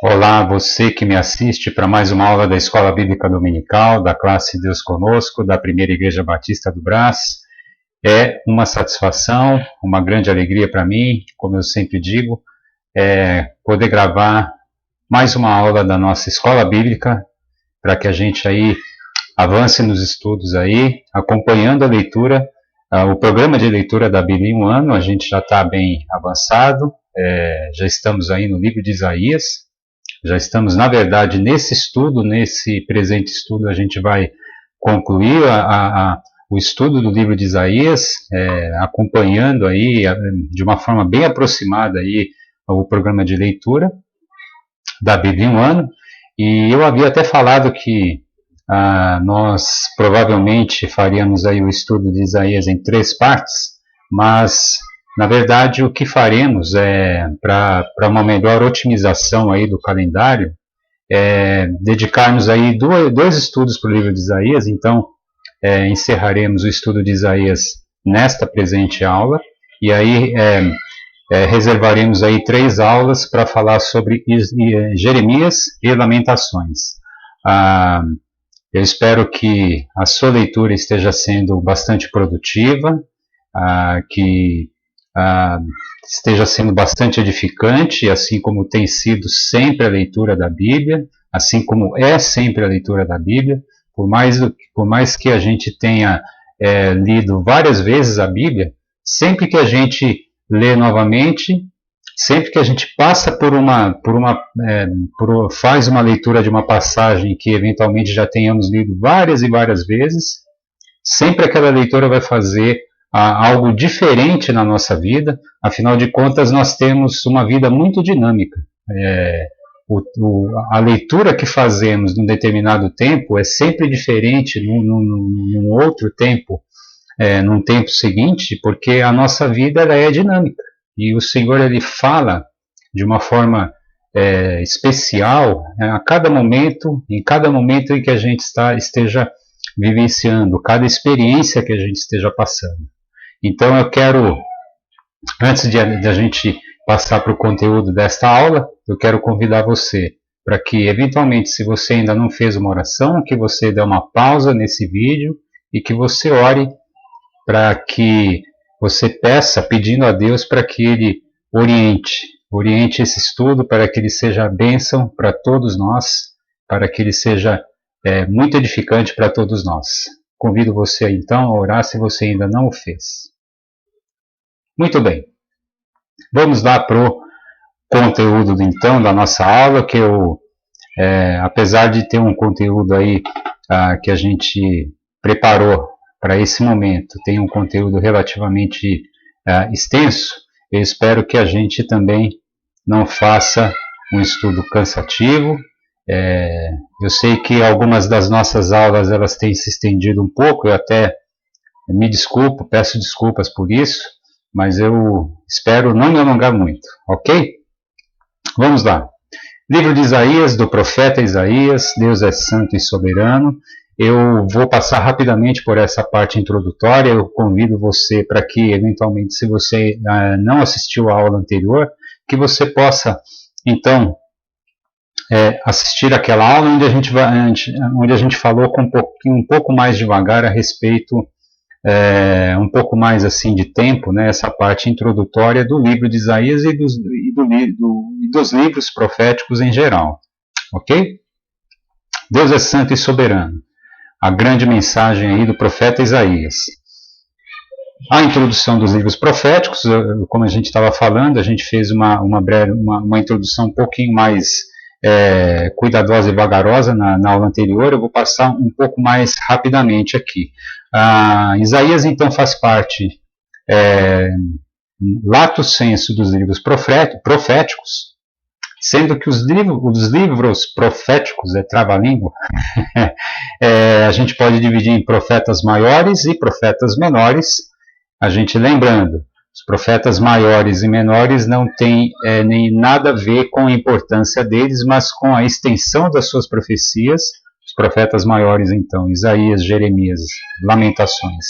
Olá, você que me assiste para mais uma aula da Escola Bíblica Dominical, da classe Deus Conosco, da Primeira Igreja Batista do Brás. É uma satisfação, uma grande alegria para mim, como eu sempre digo, poder gravar mais uma aula da nossa Escola Bíblica, para que a gente aí avance nos estudos aí, acompanhando a leitura, o programa de leitura da Bíblia em um ano. A gente já está bem avançado, já estamos aí no livro de Isaías. Já estamos, na verdade, nesse estudo, nesse presente estudo, a gente vai concluir o estudo do livro de Isaías, acompanhando aí de uma forma bem aproximada aí o programa de leitura da Bíblia em um ano. E eu havia até falado que nós provavelmente faríamos aí o estudo de Isaías em 3 partes, mas na verdade, o que faremos para uma melhor otimização aí do calendário, dedicarmos aí dois estudos para o livro de Isaías. Então, encerraremos o estudo de Isaías nesta presente aula, e aí reservaremos aí 3 aulas para falar sobre Jeremias e Lamentações. Eu espero que a sua leitura esteja sendo bastante produtiva, que esteja sendo bastante edificante, assim como tem sido sempre a leitura da Bíblia, assim como é sempre a leitura da Bíblia. Por mais que a gente tenha lido várias vezes a Bíblia, sempre que a gente lê novamente, sempre que a gente passa faz uma leitura de uma passagem que eventualmente já tenhamos lido várias e várias vezes, sempre aquela leitura vai fazer algo diferente na nossa vida. Afinal de contas, nós temos uma vida muito dinâmica. A leitura que fazemos num determinado tempo é sempre diferente num outro tempo, num tempo seguinte, porque a nossa vida ela é dinâmica. E o Senhor ele fala de uma forma especial a cada momento, em cada momento em que a gente esteja vivenciando, cada experiência que a gente esteja passando. Então eu quero, antes de a gente passar para o conteúdo desta aula, eu quero convidar você para que, eventualmente, se você ainda não fez uma oração, que você dê uma pausa nesse vídeo e que você ore, para que você peça, pedindo a Deus para que Ele oriente esse estudo, para que ele seja bênção para todos nós, para que ele seja muito edificante para todos nós. Convido você então a orar se você ainda não o fez. Muito bem, vamos lá para o conteúdo então da nossa aula, que apesar de ter um conteúdo aí que a gente preparou para esse momento, tem um conteúdo relativamente extenso, eu espero que a gente também não faça um estudo cansativo. Eu sei que algumas das nossas aulas elas têm se estendido um pouco, eu até me desculpo, peço desculpas por isso, mas eu espero não me alongar muito, ok? Vamos lá. Livro de Isaías, do profeta Isaías, Deus é santo e soberano. Eu vou passar rapidamente por essa parte introdutória. Eu convido você para que, eventualmente, se você não assistiu à aula anterior, que você possa, então, assistir aquela aula onde a gente falou um pouco mais devagar a respeito, um pouco mais assim de tempo, né, essa parte introdutória do livro de Isaías e dos livros proféticos em geral, ok? Deus é santo e soberano. A grande mensagem aí do profeta Isaías. A introdução dos livros proféticos, como a gente estava falando, a gente fez uma introdução um pouquinho mais cuidadosa e vagarosa na aula anterior. Eu vou passar um pouco mais rapidamente aqui. Isaías então faz parte lato sensu dos livros proféticos, sendo que os livros proféticos, trava-língua, a gente pode dividir em profetas maiores e profetas menores. A gente lembrando, os profetas maiores e menores não têm nem nada a ver com a importância deles, mas com a extensão das suas profecias. Os profetas maiores, então, Isaías, Jeremias, Lamentações,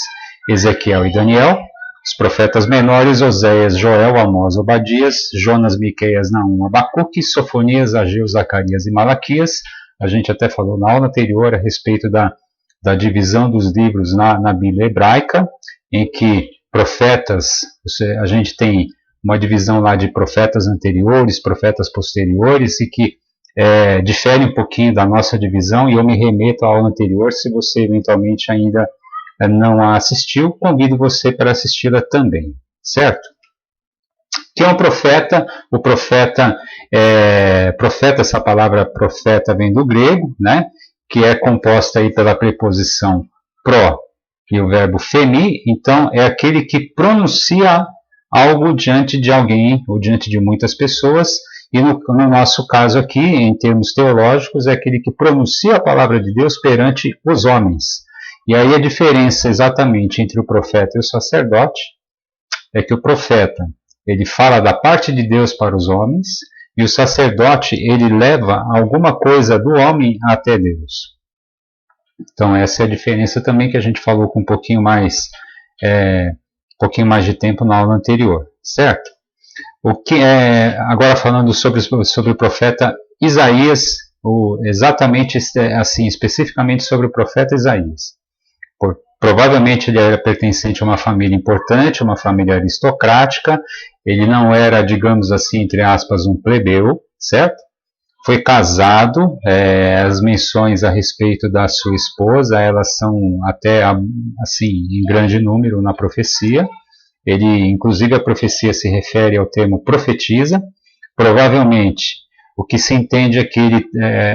Ezequiel e Daniel. Os profetas menores, Oséias, Joel, Amós, Obadias, Jonas, Miqueias, Naum, Abacuque, Sofonias, Ageu, Zacarias e Malaquias. A gente até falou na aula anterior a respeito da divisão dos livros na Bíblia hebraica, em que profetas, a gente tem uma divisão lá de profetas anteriores, profetas posteriores, e que difere um pouquinho da nossa divisão, e eu me remeto à aula anterior. Se você eventualmente ainda não a assistiu, convido você para assisti-la também, certo? Que é um profeta, profeta, essa palavra profeta vem do grego, né? Que é composta aí pela preposição pro e o verbo femi, então é aquele que pronuncia algo diante de alguém ou diante de muitas pessoas, e no nosso caso aqui, em termos teológicos, é aquele que pronuncia a palavra de Deus perante os homens. E aí a diferença exatamente entre o profeta e o sacerdote é que o profeta, ele fala da parte de Deus para os homens, e o sacerdote, ele leva alguma coisa do homem até Deus. Então essa é a diferença também que a gente falou com um pouquinho mais de tempo na aula anterior, certo? Agora falando sobre o profeta Isaías, exatamente assim, especificamente sobre o profeta Isaías. Provavelmente ele era pertencente a uma família importante, uma família aristocrática. Ele não era, digamos assim, entre aspas, um plebeu, certo? Foi casado. As menções a respeito da sua esposa, elas são até assim em grande número na profecia. Inclusive a profecia se refere ao termo profetiza. Provavelmente o que se entende é que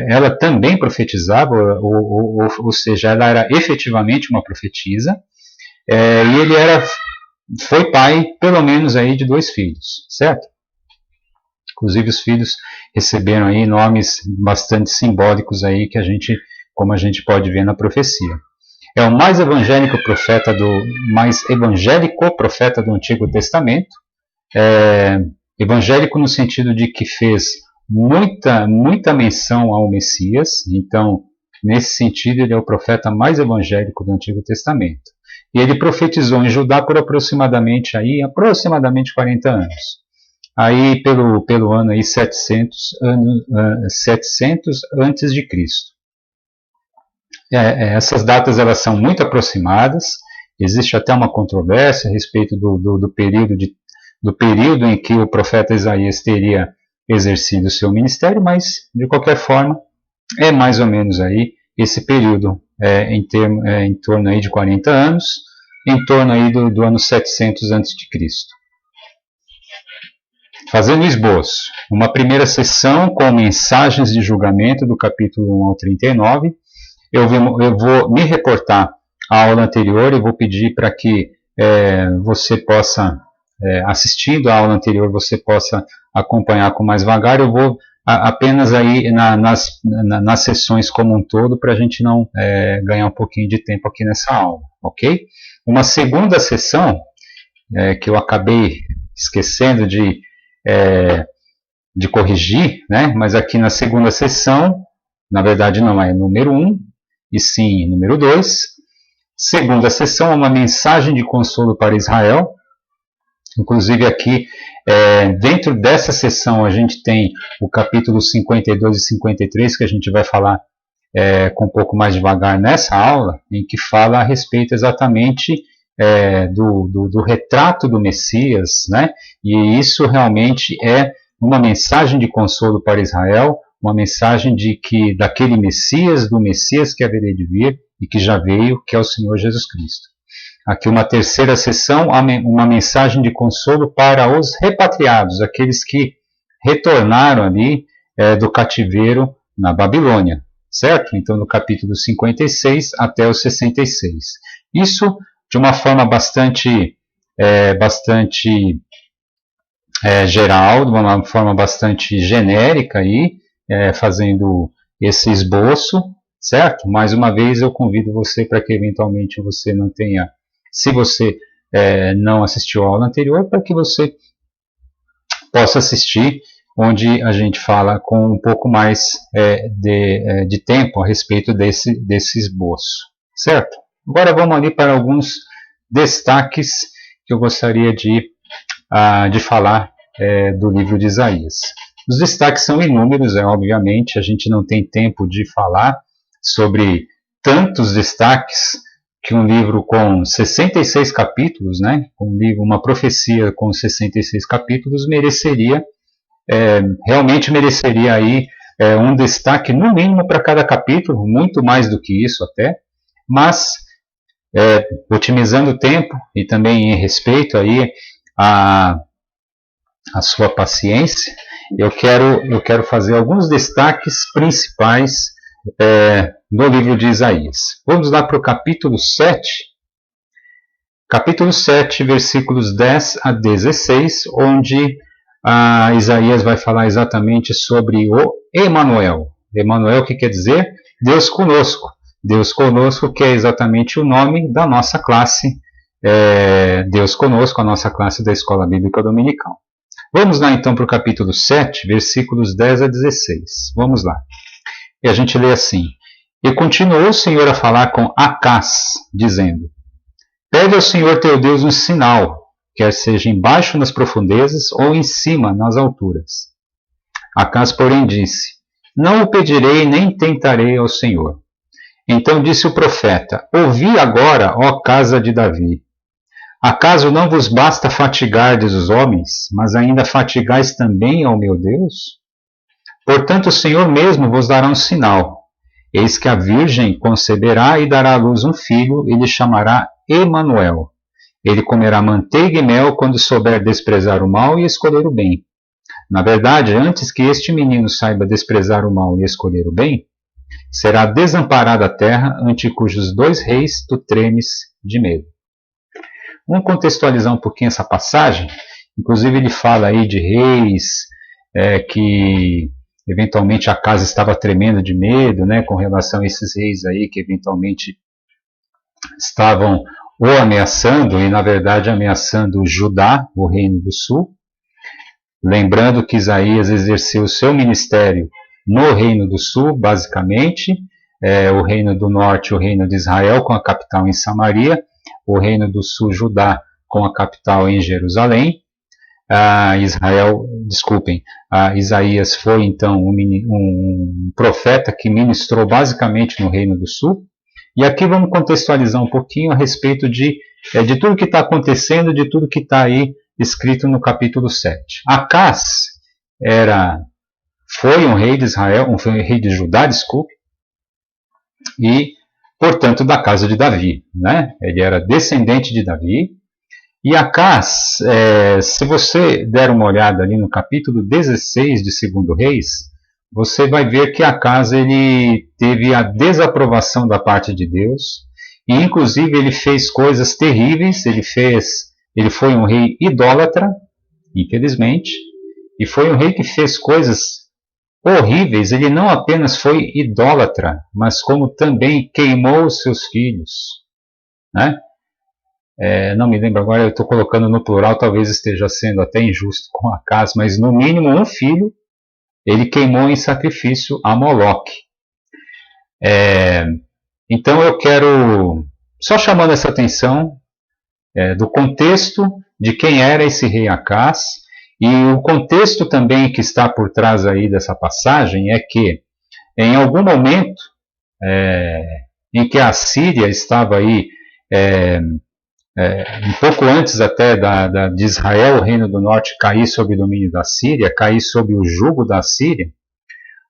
ela também profetizava, ou seja, ela era efetivamente uma profetisa, e ele foi pai, pelo menos, aí, de 2 filhos, certo? Inclusive os filhos receberam aí nomes bastante simbólicos aí, como a gente pode ver na profecia. É o mais evangélico profeta do Antigo Testamento, evangélico no sentido de que fez muita menção ao Messias. Então, nesse sentido, ele é o profeta mais evangélico do Antigo Testamento. E ele profetizou em Judá por aproximadamente 40 anos. Aí pelo ano aí 700 antes de Cristo. Essas datas elas são muito aproximadas. Existe até uma controvérsia a respeito do período em que o profeta Isaías teria exercido o seu ministério, mas de qualquer forma é mais ou menos aí esse período, em torno aí de 40 anos, em torno aí do ano 700 a.C. Fazendo esboço, uma primeira sessão com mensagens de julgamento do capítulo 1 ao 39. Eu vou me reportar à aula anterior, eu vou pedir para que você possa, assistindo à aula anterior, você possa acompanhar com mais vagar. Eu vou apenas aí nas sessões como um todo, para a gente não ganhar um pouquinho de tempo aqui nessa aula, ok? Uma segunda sessão, que eu acabei esquecendo de corrigir, né? Mas aqui na segunda sessão, na verdade não é número 1, e sim número 2. Segunda sessão é uma mensagem de consolo para Israel. Inclusive aqui, dentro dessa sessão, a gente tem o capítulo 52 e 53, que a gente vai falar com um pouco mais devagar nessa aula, em que fala a respeito exatamente do retrato do Messias, né? E isso realmente é uma mensagem de consolo para Israel, uma mensagem daquele Messias, do Messias que haveria de vir e que já veio, que é o Senhor Jesus Cristo. Aqui uma terceira sessão, uma mensagem de consolo para os repatriados, aqueles que retornaram ali do cativeiro na Babilônia, certo? Então, do capítulo 56 até o 66. Isso de uma forma bastante geral, de uma forma bastante genérica, aí, fazendo esse esboço, certo? Mais uma vez eu convido você para que eventualmente você não tenha, se você não assistiu a aula anterior, para que você possa assistir, onde a gente fala com um pouco mais de tempo a respeito desse esboço, certo? Agora vamos ali para alguns destaques que eu gostaria de falar do livro de Isaías. Os destaques são inúmeros, obviamente, a gente não tem tempo de falar sobre tantos destaques que um livro com 66 capítulos, né, uma profecia com 66 capítulos, realmente mereceria aí um destaque no mínimo para cada capítulo, muito mais do que isso até, mas otimizando o tempo e também em respeito aí a sua paciência, eu quero fazer alguns destaques principais no livro de Isaías. Vamos lá para o capítulo 7. Capítulo 7, versículos 10 a 16, onde Isaías vai falar exatamente sobre o Emanuel. Emanuel, que quer dizer Deus conosco. Deus conosco, que é exatamente o nome da nossa classe, Deus conosco, a nossa classe da Escola Bíblica Dominical. Vamos lá então para o capítulo 7, versículos 10 a 16. Vamos lá. E a gente lê assim: E continuou o Senhor a falar com Acaz, dizendo: Pede ao Senhor teu Deus um sinal, quer seja embaixo nas profundezas ou em cima nas alturas. Acaz, porém, disse: Não o pedirei nem tentarei ao Senhor. Então disse o profeta: Ouvi agora, ó casa de Davi. Acaso não vos basta fatigardes os homens, mas ainda fatigais também ao meu Deus? Portanto, o Senhor mesmo vos dará um sinal. Eis que a virgem conceberá e dará à luz um filho, e lhe chamará Emanuel. Ele comerá manteiga e mel quando souber desprezar o mal e escolher o bem. Na verdade, antes que este menino saiba desprezar o mal e escolher o bem, será desamparada a terra ante cujos 2 reis tu tremes de medo. Vamos contextualizar um pouquinho essa passagem. Inclusive ele fala aí de reis que eventualmente a casa estava tremendo de medo, né, com relação a esses reis aí que eventualmente estavam o ameaçando e na verdade ameaçando Judá, o reino do sul. Lembrando que Isaías exerceu o seu ministério no reino do sul, basicamente, o reino do norte, o reino de Israel, com a capital em Samaria, o reino do sul, Judá, com a capital em Jerusalém. Isaías foi então um profeta que ministrou basicamente no reino do sul. E aqui vamos contextualizar um pouquinho a respeito de tudo que está acontecendo, de tudo que está aí escrito no capítulo 7. Acaz foi um rei de Israel, um rei de Judá, e portanto da casa de Davi, né? Ele era descendente de Davi. E Acaz, se você der uma olhada ali no capítulo 16 de 2 Reis, você vai ver que Acaz ele teve a desaprovação da parte de Deus, e inclusive ele fez coisas terríveis. Ele foi um rei idólatra, infelizmente, e foi um rei que fez coisas horríveis. Ele não apenas foi idólatra, mas como também queimou os seus filhos, né? Não me lembro agora, eu estou colocando no plural, talvez esteja sendo até injusto com Acaz, mas no mínimo um filho ele queimou em sacrifício a Moloque. Então eu quero, só chamando essa atenção do contexto de quem era esse rei Acaz, e o contexto também que está por trás aí dessa passagem é que em algum momento em que a Síria estava aí um pouco antes até de Israel, o reino do norte, cair sob o domínio da Síria, cair sob o jugo da Síria,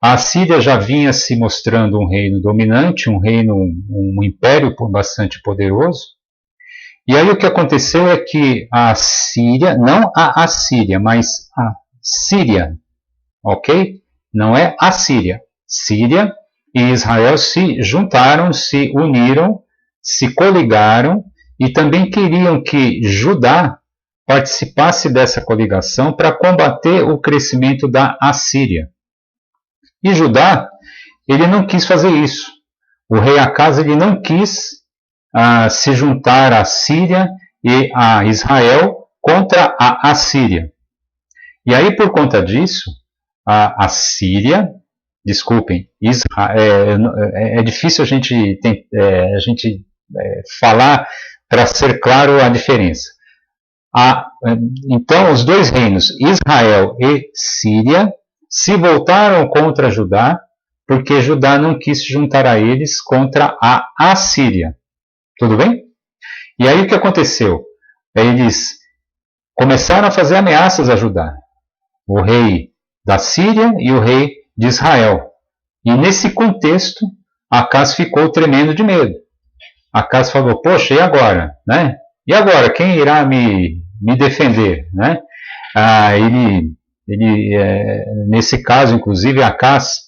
a Síria já vinha se mostrando um reino dominante, um império bastante poderoso. E aí o que aconteceu é que a Síria, não a Assíria, mas a Síria, ok? Não é a Síria. Síria e Israel se juntaram, se uniram, se coligaram, e também queriam que Judá participasse dessa coligação para combater o crescimento da Assíria. E Judá, ele não quis fazer isso. O rei Acaz, ele não quis se juntar à Síria e a Israel contra a Assíria. E aí, por conta disso, a Síria, desculpem, é difícil a gente falar para ser claro a diferença. Então, os dois reinos, Israel e Síria, se voltaram contra Judá, porque Judá não quis se juntar a eles contra a Assíria. Tudo bem? E aí o que aconteceu? Eles começaram a fazer ameaças a Judá, o rei da Síria e o rei de Israel. E nesse contexto, Acaz ficou tremendo de medo. Acaz falou, poxa, e agora? Né? E agora, quem irá me defender? Né? Nesse caso, inclusive, Acaz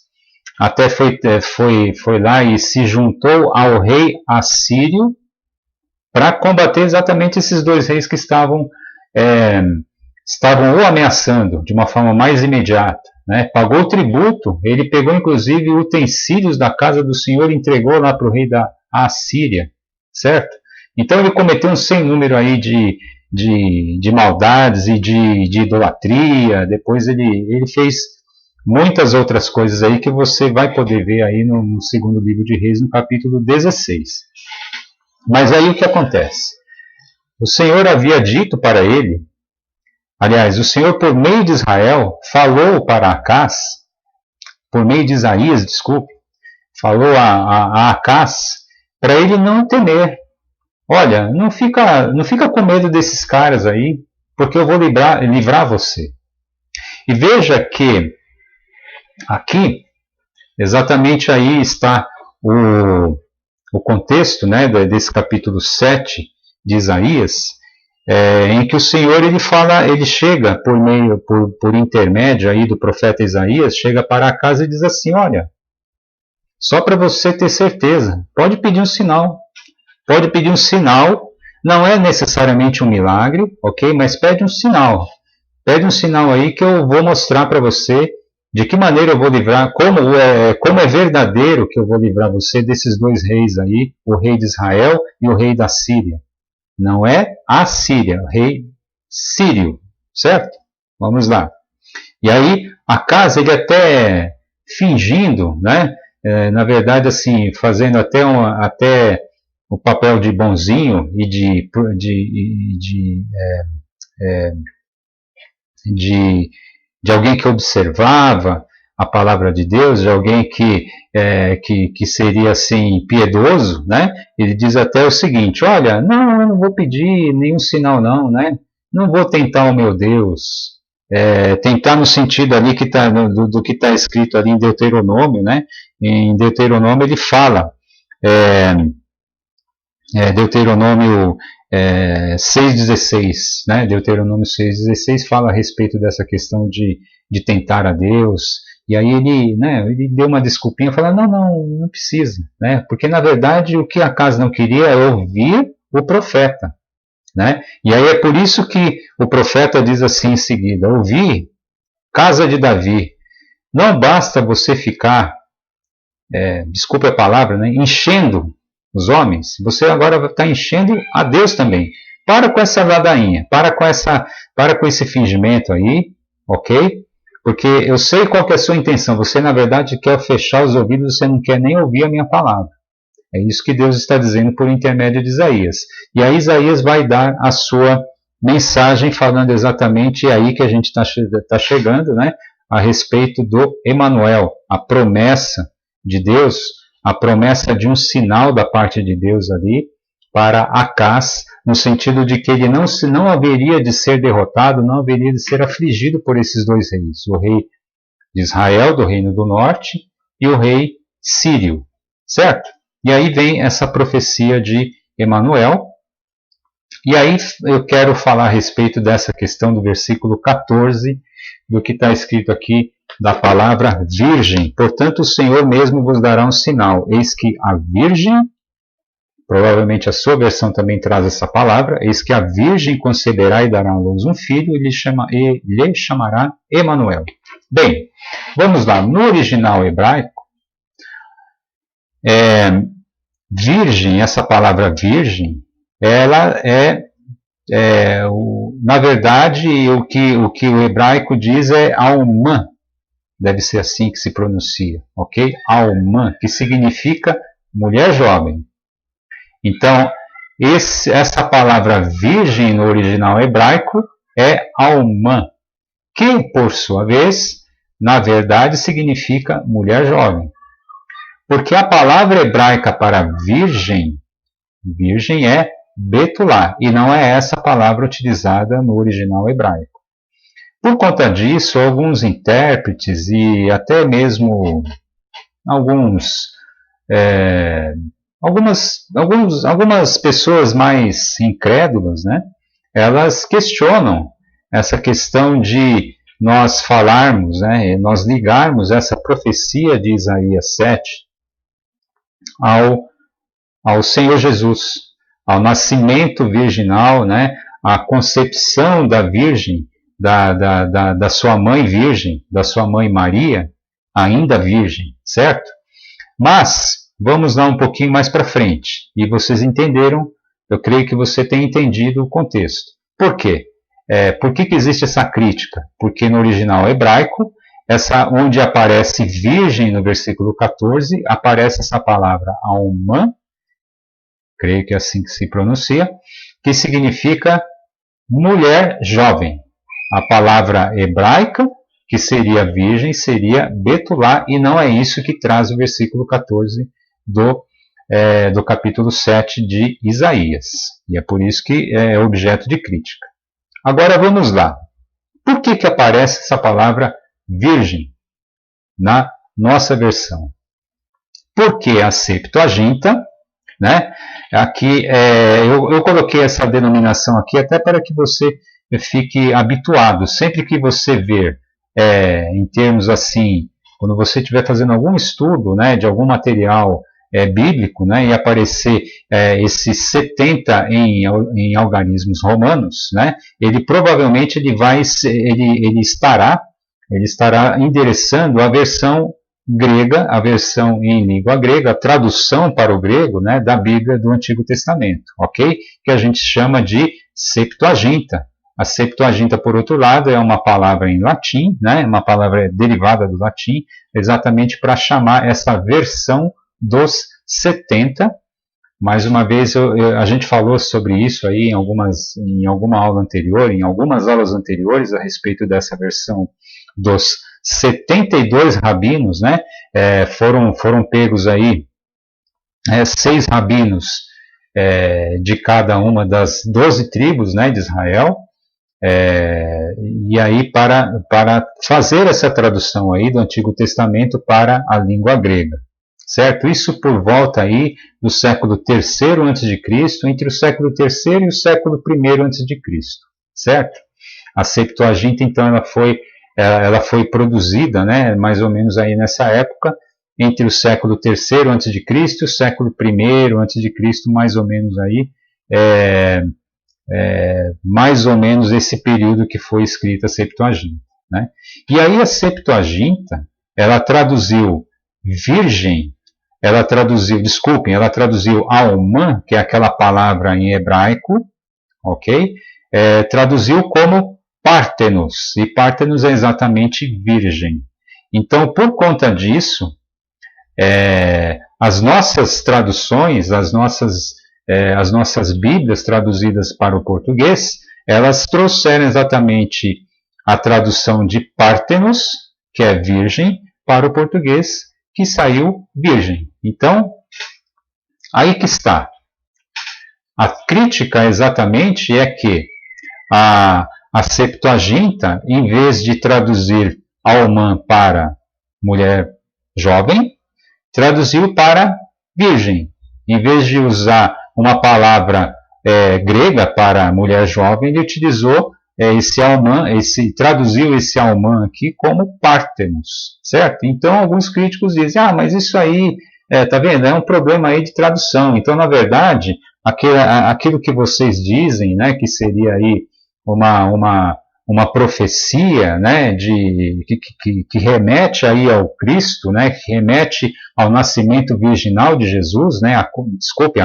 até foi lá e se juntou ao rei assírio para combater exatamente esses dois reis que estavam o ameaçando de uma forma mais imediata. Né? Pagou tributo, ele pegou inclusive utensílios da casa do Senhor e entregou lá para o rei da Assíria, certo? Então ele cometeu um sem número aí de maldades e de idolatria. Depois ele fez muitas outras coisas aí que você vai poder ver aí no segundo livro de Reis, no capítulo 16. Mas aí o que acontece? O Senhor havia dito para ele, aliás, o Senhor por meio de Israel falou para Acaz, por meio de Isaías, desculpe, falou a Acaz para ele não temer. Olha, não fica com medo desses caras aí, porque eu vou livrar você. E veja que aqui, exatamente aí está o contexto, né, desse capítulo 7 de Isaías, em que o Senhor ele chega por intermédio aí do profeta Isaías, chega para Acaz e diz assim, olha, só para você ter certeza, pode pedir um sinal, não é necessariamente um milagre, ok? Mas pede um sinal aí que eu vou mostrar para você de que maneira eu vou livrar, como é verdadeiro que eu vou livrar você desses dois reis aí, o rei de Israel e o rei da Síria. Não é a Síria, o rei sírio, certo? Vamos lá. E aí, Acaz, ele até fingindo, né? Na verdade, assim, fazendo até o papel de bonzinho e de alguém que observava a palavra de Deus, de alguém que seria assim piedoso, né? Ele diz até o seguinte, olha, não, eu não vou pedir nenhum sinal não, né? Não vou tentar o meu Deus, tentar no sentido ali que do que está escrito ali em Deuteronômio, né? Em Deuteronômio ele fala, Deuteronômio 6,16, né? Deuteronômio 6,16 fala a respeito dessa questão de tentar a Deus, e aí ele deu uma desculpinha, falando, não precisa, né? Porque na verdade o que Acaz não queria é ouvir o profeta, né? E aí é por isso que o profeta diz assim em seguida, ouvi, casa de Davi, não basta você ficar, desculpe a palavra, né? Enchendo os homens, você agora está enchendo a Deus também. Para com essa ladainha, para com esse fingimento aí, ok? Porque eu sei qual que é a sua intenção, você na verdade quer fechar os ouvidos, você não quer nem ouvir a minha palavra. É isso que Deus está dizendo por intermédio de Isaías. E aí Isaías vai dar a sua mensagem falando exatamente aí que a gente está chegando, né? A respeito do Emanuel, a promessa de Deus, a promessa de um sinal da parte de Deus ali para Acaz, no sentido de que ele não haveria de ser derrotado, não haveria de ser afligido por esses dois reis, o rei de Israel, do reino do norte, e o rei sírio, certo? E aí vem essa profecia de Emanuel, e aí eu quero falar a respeito dessa questão do versículo 14, do que está escrito aqui, da palavra virgem. Portanto, o Senhor mesmo vos dará um sinal. Eis que a virgem, provavelmente a sua versão também traz essa palavra, eis que a virgem conceberá e dará à luz um filho e lhe chamará Emanuel. Bem, vamos lá. No original hebraico, virgem, essa palavra virgem, ela na verdade, o que o hebraico diz é almã, deve ser assim que se pronuncia, ok? Almã, que significa mulher jovem. Então, Essa palavra virgem no original hebraico é almã, que, por sua vez, na verdade significa mulher jovem. Porque a palavra hebraica para virgem é betulá, e não é essa palavra utilizada no original hebraico. Por conta disso, alguns intérpretes e até mesmo algumas pessoas mais incrédulas, né, elas questionam essa questão de nós falarmos, né, nós ligarmos essa profecia de Isaías 7 ao Senhor Jesus, ao nascimento virginal, né, à concepção da Virgem, da sua mãe virgem, da sua mãe Maria, ainda virgem, certo? Mas, vamos lá um pouquinho mais para frente, e vocês entenderam, eu creio que você tem entendido o contexto. Por quê? Por que existe essa crítica? Porque no original hebraico, onde aparece virgem no versículo 14, aparece essa palavra almã, creio que é assim que se pronuncia, que significa mulher jovem. A palavra hebraica, que seria virgem, seria betulá, e não é isso que traz o versículo 14 do capítulo 7 de Isaías. E é por isso que é objeto de crítica. Agora vamos lá. Por que aparece essa palavra virgem na nossa versão? Porque a Septuaginta, né? Aqui eu coloquei essa denominação aqui até para que você fique habituado. Sempre que você ver, em termos assim, quando você estiver fazendo algum estudo, né, de algum material bíblico, né, e aparecer esses 70 em algarismos romanos, né, ele provavelmente ele estará endereçando a versão grega, a versão em língua grega, a tradução para o grego, né, da Bíblia do Antigo Testamento, ok? Que a gente chama de Septuaginta. A Septuaginta, por outro lado, é uma palavra em latim, né, uma palavra derivada do latim, exatamente para chamar essa versão dos 70. Mais uma vez, a gente falou sobre isso aí em alguma aula anterior, em algumas aulas anteriores, a respeito dessa versão dos 72 rabinos, né, foram pegos aí 6 rabinos de cada uma das 12 tribos, né, de Israel, e aí para fazer essa tradução aí do Antigo Testamento para a língua grega, certo? Isso por volta aí do século III a.C., entre o século III e o século I a.C., certo? A Septuaginta, então, ela foi produzida, né, mais ou menos aí nessa época, entre o século III a.C. e o século I a.C., mais ou menos aí, mais ou menos esse período que foi escrita a Septuaginta, né? E aí a Septuaginta, ela traduziu virgem, ela traduziu almã, que é aquela palavra em hebraico, ok? Traduziu como Pártenos, e Pártenos é exatamente virgem. Então, por conta disso, as nossas traduções, as nossas Bíblias traduzidas para o português, elas trouxeram exatamente a tradução de Pártenos, que é virgem, para o português, que saiu virgem. Então, aí que está. A crítica exatamente é que a Septuaginta, em vez de traduzir almã para mulher jovem, traduziu para virgem. Em vez de usar uma palavra grega para mulher jovem, ele utilizou esse almã, traduziu esse almã aqui como Pártenos, certo? Então, alguns críticos dizem, mas isso aí, tá vendo, é um problema aí de tradução. Então, na verdade, aquilo que vocês dizem, né, que seria aí uma profecia, né, que remete aí ao Cristo, né, que remete ao nascimento virginal de Jesus, né, a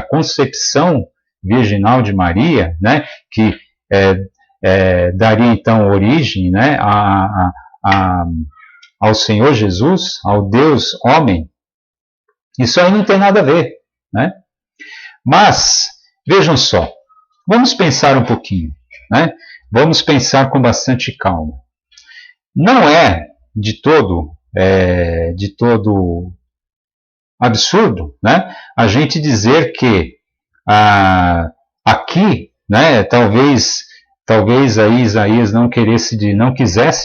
concepção virginal de Maria, né, que daria então origem, né, ao Senhor Jesus, ao Deus homem. Isso aí não tem nada a ver, né? Mas Vejam só, vamos pensar um pouquinho, né? Vamos pensar com bastante calma. Não é de todo absurdo, né? A gente dizer que aqui, né? Talvez aí Isaías não quisesse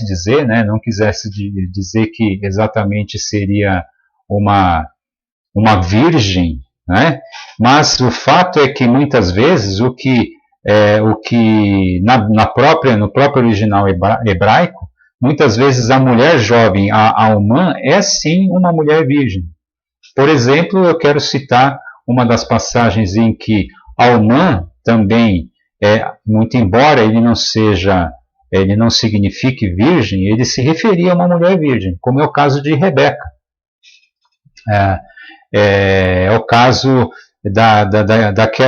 dizer, né? Não quisesse dizer que exatamente seria uma virgem, né? Mas o fato é que muitas vezes no próprio original hebraico, muitas vezes a mulher jovem, a Almã, é sim uma mulher virgem. Por exemplo, eu quero citar uma das passagens em que Almã também, muito embora ele não signifique virgem, ele se referia a uma mulher virgem, como é o caso de Rebeca. É o caso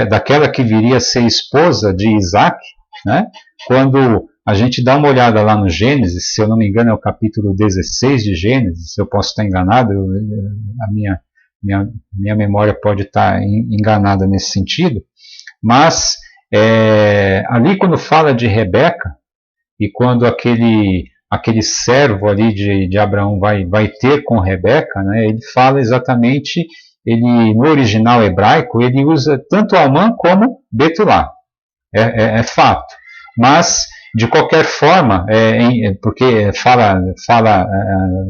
daquela que viria a ser esposa de Isaac, né? Quando a gente dá uma olhada lá no Gênesis, se eu não me engano é o capítulo 16 de Gênesis, eu posso estar enganado, a minha memória pode estar enganada nesse sentido, mas ali quando fala de Rebeca, e quando aquele servo ali de Abraão vai ter com Rebeca, né, ele fala exatamente, no original hebraico, ele usa tanto Almã como Betulá, é fato, mas de qualquer forma, porque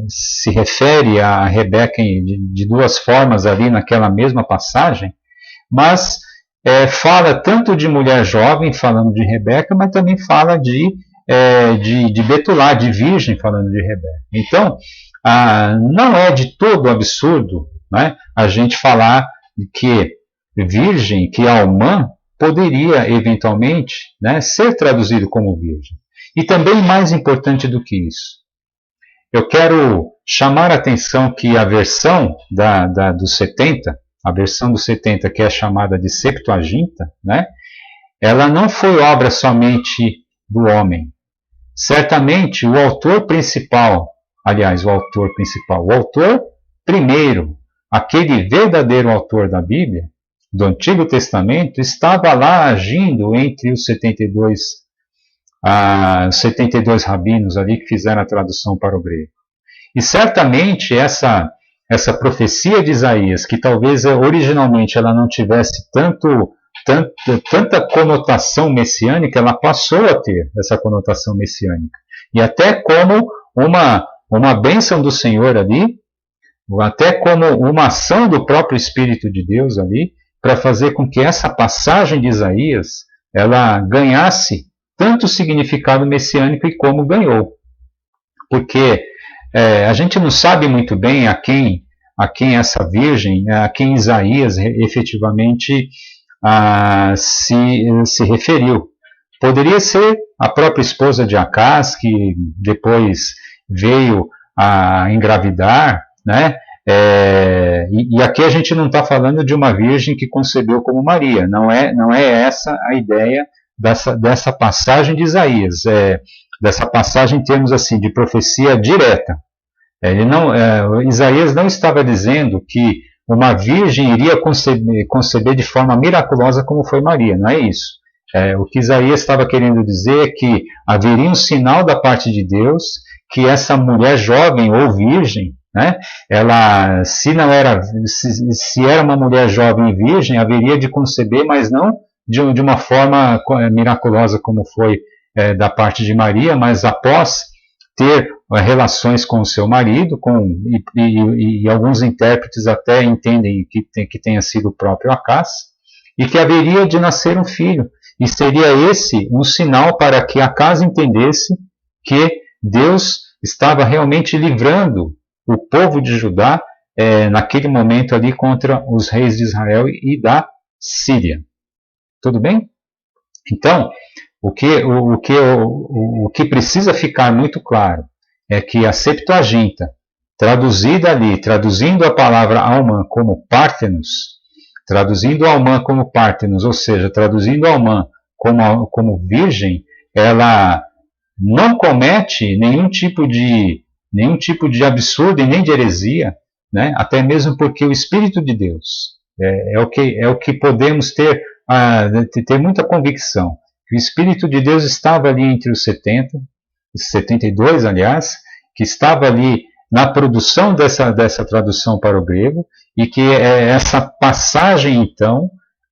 se refere a Rebeca de duas formas ali naquela mesma passagem, mas fala tanto de mulher jovem, falando de Rebeca, mas também fala de Betulá, de virgem, falando de Rebeca. Então, não é de todo absurdo, né, a gente falar que virgem, que Almã, poderia eventualmente, né, ser traduzido como virgem. E também mais importante do que isso, eu quero chamar a atenção que a versão dos 70, a versão dos 70 que é chamada de Septuaginta, né, ela não foi obra somente do homem. Certamente o autor primeiro, aquele verdadeiro autor da Bíblia, do Antigo Testamento, estava lá agindo entre os 72 rabinos ali que fizeram a tradução para o grego. E certamente essa profecia de Isaías, que talvez originalmente ela não tivesse tanta conotação messiânica, ela passou a ter essa conotação messiânica. E até como uma bênção do Senhor ali, até como uma ação do próprio Espírito de Deus ali, para fazer com que essa passagem de Isaías ela ganhasse tanto significado messiânico e como ganhou. Porque a gente não sabe muito bem a quem essa virgem, a quem Isaías efetivamente se referiu. Poderia ser a própria esposa de Acás, que depois veio a engravidar, né? E aqui a gente não está falando de uma virgem que concebeu como Maria, não é essa a ideia dessa passagem de Isaías, dessa passagem em termos assim, de profecia direta. Isaías não estava dizendo que uma virgem iria conceber de forma miraculosa como foi Maria, não é isso. O que Isaías estava querendo dizer é que haveria um sinal da parte de Deus que essa mulher jovem ou virgem, né, se era uma mulher jovem e virgem, haveria de conceber, mas não de uma forma miraculosa como foi da parte de Maria, mas após ter relações com o seu marido, e alguns intérpretes até entendem que tenha sido o próprio Acás, e que haveria de nascer um filho. E seria esse um sinal para que Acás entendesse que Deus estava realmente livrando o povo de Judá naquele momento ali contra os reis de Israel e da Síria. Tudo bem? Então, o que precisa ficar muito claro é que a Septuaginta, traduzindo a palavra Almã como Pártenos, ou seja, traduzindo Almã como virgem, ela não comete nenhum tipo de absurdo e nem de heresia, né? Até mesmo porque o Espírito de Deus é o que podemos ter ter muita convicção que o Espírito de Deus estava ali entre os 70, os 72, aliás, que estava ali na produção dessa tradução para o grego, e que essa passagem, então,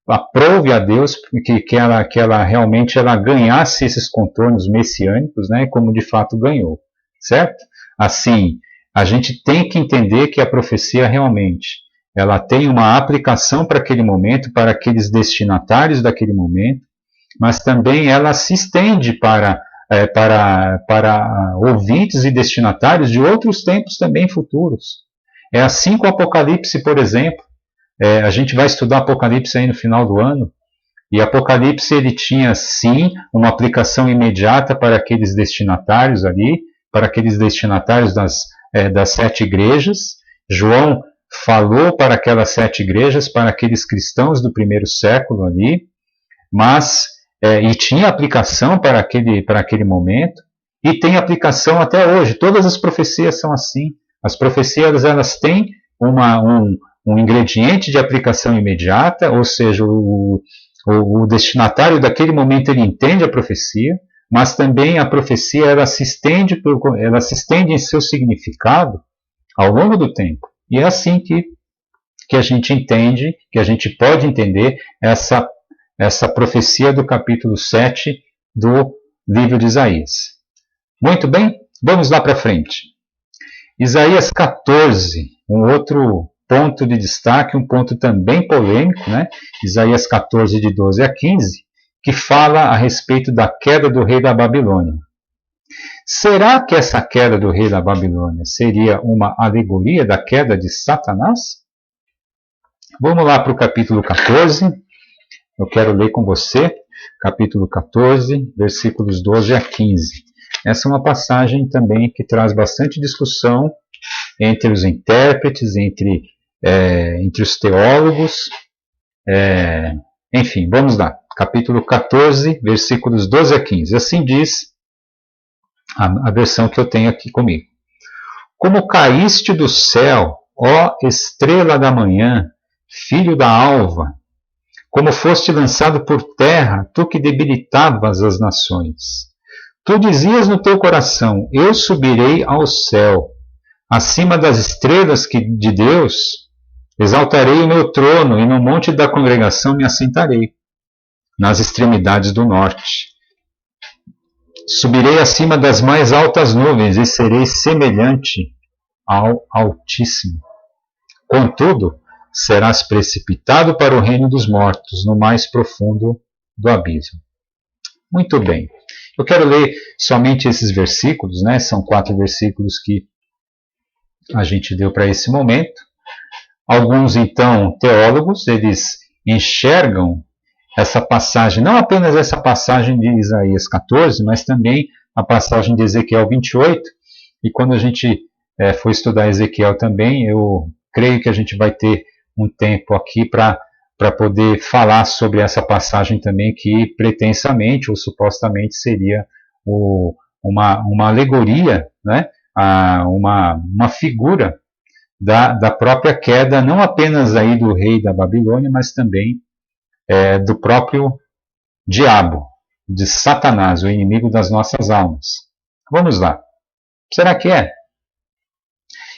aprove a Deus que ela realmente ela ganhasse esses contornos messiânicos, né, como de fato ganhou, certo? Assim, a gente tem que entender que a profecia realmente ela tem uma aplicação para aquele momento, para aqueles destinatários daquele momento, mas também ela se estende para ouvintes e destinatários de outros tempos também futuros. É assim com o Apocalipse, por exemplo. A gente vai estudar Apocalipse aí no final do ano, e Apocalipse ele tinha sim uma aplicação imediata para aqueles destinatários ali, para aqueles destinatários das 7 igrejas. João falou para aquelas 7 igrejas, para aqueles cristãos do primeiro século ali, mas e tinha aplicação para aquele momento, e tem aplicação até hoje. Todas as profecias são assim. As profecias elas têm um ingrediente de aplicação imediata, ou seja, o destinatário daquele momento ele entende a profecia, mas também a profecia ela se estende em seu significado ao longo do tempo. E é assim que a gente entende, que a gente pode entender essa profecia do capítulo 7 do livro de Isaías. Muito bem, vamos lá para frente. Isaías 14, um outro ponto de destaque, um ponto também polêmico, né? Isaías 14, de 12 a 15, que fala a respeito da queda do rei da Babilônia. Será que essa queda do rei da Babilônia seria uma alegoria da queda de Satanás? Vamos lá para o capítulo 14. Eu quero ler com você, capítulo 14, versículos 12 a 15. Essa é uma passagem também que traz bastante discussão entre os intérpretes, entre os teólogos. Enfim, vamos lá. Capítulo 14, versículos 12 a 15. Assim diz a versão que eu tenho aqui comigo. Como caíste do céu, ó estrela da manhã, filho da alva, como foste lançado por terra, tu que debilitavas as nações. Tu dizias no teu coração, eu subirei ao céu, acima das estrelas de Deus, exaltarei o meu trono, e no monte da congregação me assentarei, nas extremidades do norte. Subirei acima das mais altas nuvens, e serei semelhante ao Altíssimo. Contudo, serás precipitado para o reino dos mortos, no mais profundo do abismo. Muito bem. Eu quero ler somente esses versículos, né? São 4 versículos que a gente deu para esse momento. Alguns, então, teólogos, eles enxergam essa passagem, não apenas essa passagem de Isaías 14, mas também a passagem de Ezequiel 28. E quando a gente for estudar Ezequiel também, eu creio que a gente vai ter um tempo aqui para poder falar sobre essa passagem também, que pretensamente ou supostamente seria uma alegoria, né? Uma figura da própria queda, não apenas aí do rei da Babilônia, mas também do próprio diabo, de Satanás, o inimigo das nossas almas. Vamos lá. Será que é?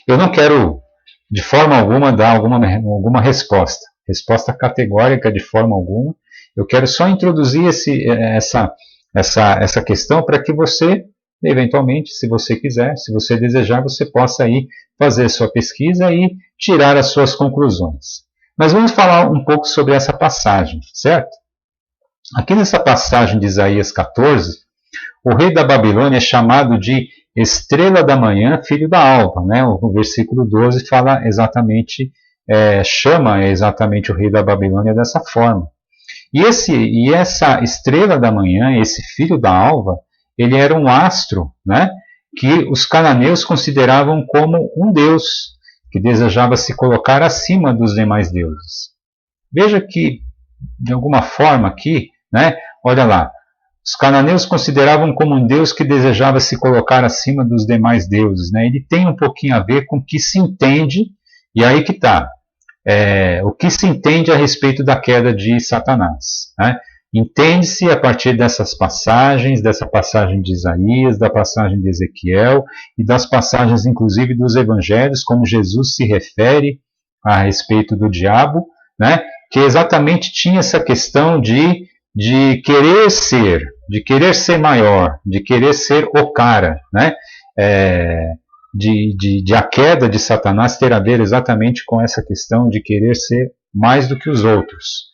Eu não quero de forma alguma dar alguma resposta categórica de forma alguma. Eu quero só introduzir essa questão para que você, eventualmente, se você quiser, se você desejar, você possa aí fazer sua pesquisa e tirar as suas conclusões. Mas vamos falar um pouco sobre essa passagem, certo? Aqui nessa passagem de Isaías 14, o rei da Babilônia é chamado de estrela da manhã, filho da alva, né? O versículo 12 fala exatamente, chama exatamente o rei da Babilônia dessa forma. E essa estrela da manhã, esse filho da alva, ele era um astro, né? Que os cananeus consideravam como um deus, que desejava se colocar acima dos demais deuses. Veja que, de alguma forma aqui, né? Olha lá, os cananeus consideravam como um deus que desejava se colocar acima dos demais deuses, né? Ele tem um pouquinho a ver com o que se entende, e aí que está. o que se entende a respeito da queda de Satanás, né? Entende-se a partir dessas passagens, dessa passagem de Isaías, da passagem de Ezequiel e das passagens, inclusive, dos evangelhos, como Jesus se refere a respeito do diabo, né? Que exatamente tinha essa questão de querer ser maior, de querer ser o cara, né? De a queda de Satanás ter a ver exatamente com essa questão de querer ser mais do que os outros.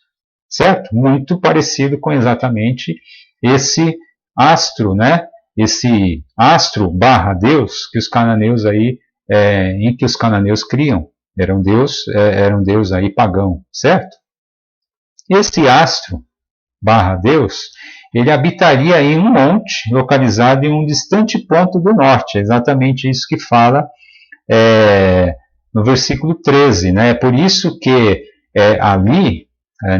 Certo? Muito parecido com exatamente esse astro, né? Esse astro barra Deus que os cananeus aí, em que os cananeus criam. Era um Deus aí pagão, certo? Esse astro barra Deus, ele habitaria em um monte localizado em um distante ponto do norte. É exatamente isso que fala no versículo 13, né? É por isso que ali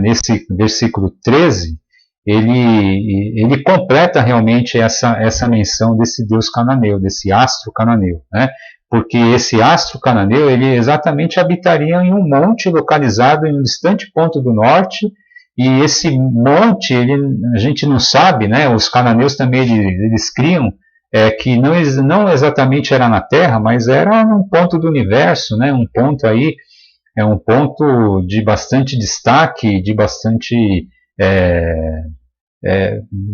nesse versículo 13, ele completa realmente essa menção desse Deus cananeu, desse astro cananeu, né? Porque esse astro cananeu, ele exatamente habitaria em um monte localizado em um distante ponto do norte, e esse monte, a gente não sabe, né? Os cananeus também, eles criam que não exatamente era na Terra, mas era um ponto do universo, né? Um ponto aí, um ponto de bastante destaque, de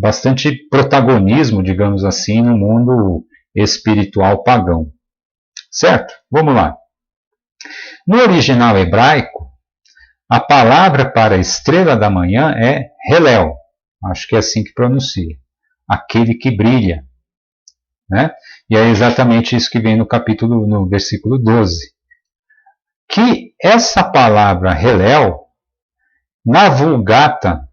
bastante protagonismo, digamos assim, no mundo espiritual pagão. Certo? Vamos lá. No original hebraico, a palavra para estrela da manhã é Helel. Acho que é assim que pronuncia. Aquele que brilha. Né? E é exatamente isso que vem no versículo 12. Que essa palavra Helel, na Vulgata,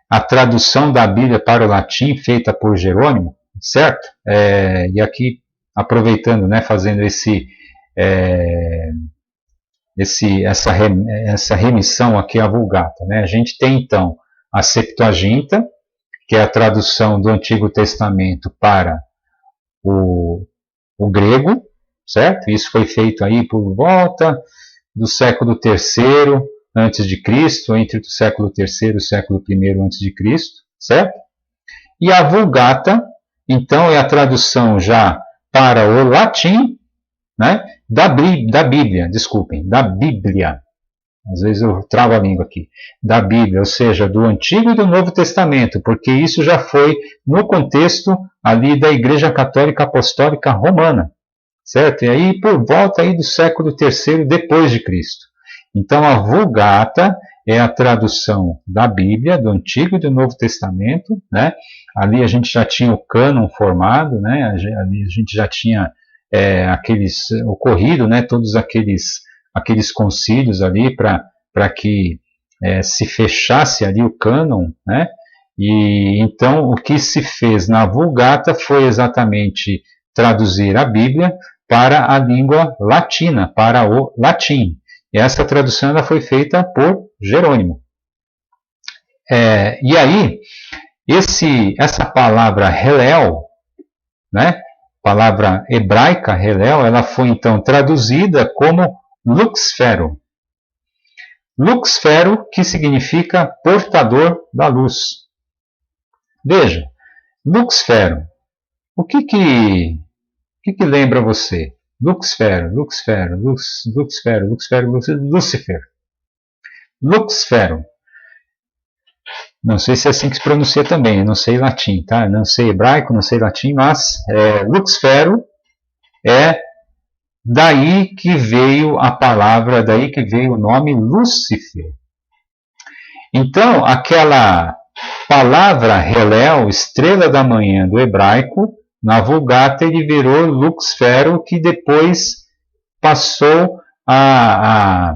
a tradução da Bíblia para o latim feita por Jerônimo, certo? E aqui, aproveitando, né, fazendo essa remissão aqui à Vulgata, né? A gente tem então a Septuaginta, que é a tradução do Antigo Testamento para o grego, certo? Isso foi feito aí por volta do século III antes de Cristo, entre o século III e o século I antes de Cristo, certo? E a Vulgata, então, é a tradução já para o latim, né? Da Bíblia, desculpem, da Bíblia. Às vezes eu travo a língua aqui. Da Bíblia, ou seja, do Antigo e do Novo Testamento, porque isso já foi no contexto ali da Igreja Católica Apostólica Romana, certo? E aí por volta aí do século III depois de Cristo. Então a Vulgata é a tradução da Bíblia, do Antigo e do Novo Testamento, né? Ali a gente já tinha o cânon formado, né? Ali a gente já tinha ocorrido, né? Todos aqueles concílios ali para que se fechasse ali o cânon, né? E então o que se fez na Vulgata foi exatamente traduzir a Bíblia para a língua latina, para o latim. E essa tradução ela foi feita por Jerônimo. E aí, essa palavra Helel, né, palavra hebraica Helel, ela foi então traduzida como Luxfero. Luxfero, que significa portador da luz. Veja, Luxfero, o que lembra você? Luxfero, Lúcifer. Luxfero. Não sei se é assim que se pronuncia também, eu não sei latim, tá? Não sei hebraico, não sei latim, mas Luxfero é daí que veio a palavra, daí que veio o nome Lúcifer. Então, aquela palavra Helel, estrela da manhã do hebraico, na Vulgata ele virou Luxfero, que depois passou a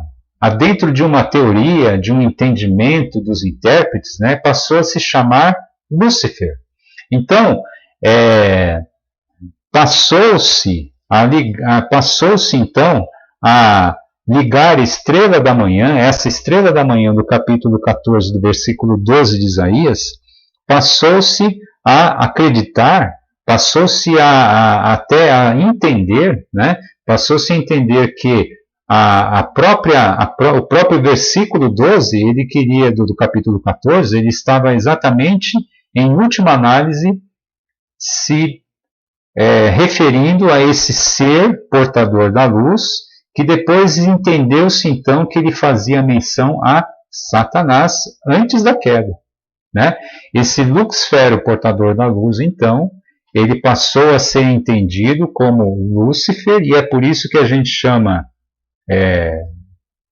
dentro de uma teoria, de um entendimento dos intérpretes, né, passou a se chamar Lúcifer. Então, passou-se então a ligar estrela da manhã, essa estrela da manhã do capítulo 14, do versículo 12 de Isaías, passou-se a acreditar, passou-se até a entender, né? Passou-se a entender que o próprio versículo 12, ele queria, do capítulo 14, ele estava exatamente, em última análise, se referindo a esse ser portador da luz, que depois entendeu-se então que ele fazia menção a Satanás antes da queda, né? Esse Luxfero portador da luz, então, ele passou a ser entendido como Lúcifer, e é por isso que a gente chama,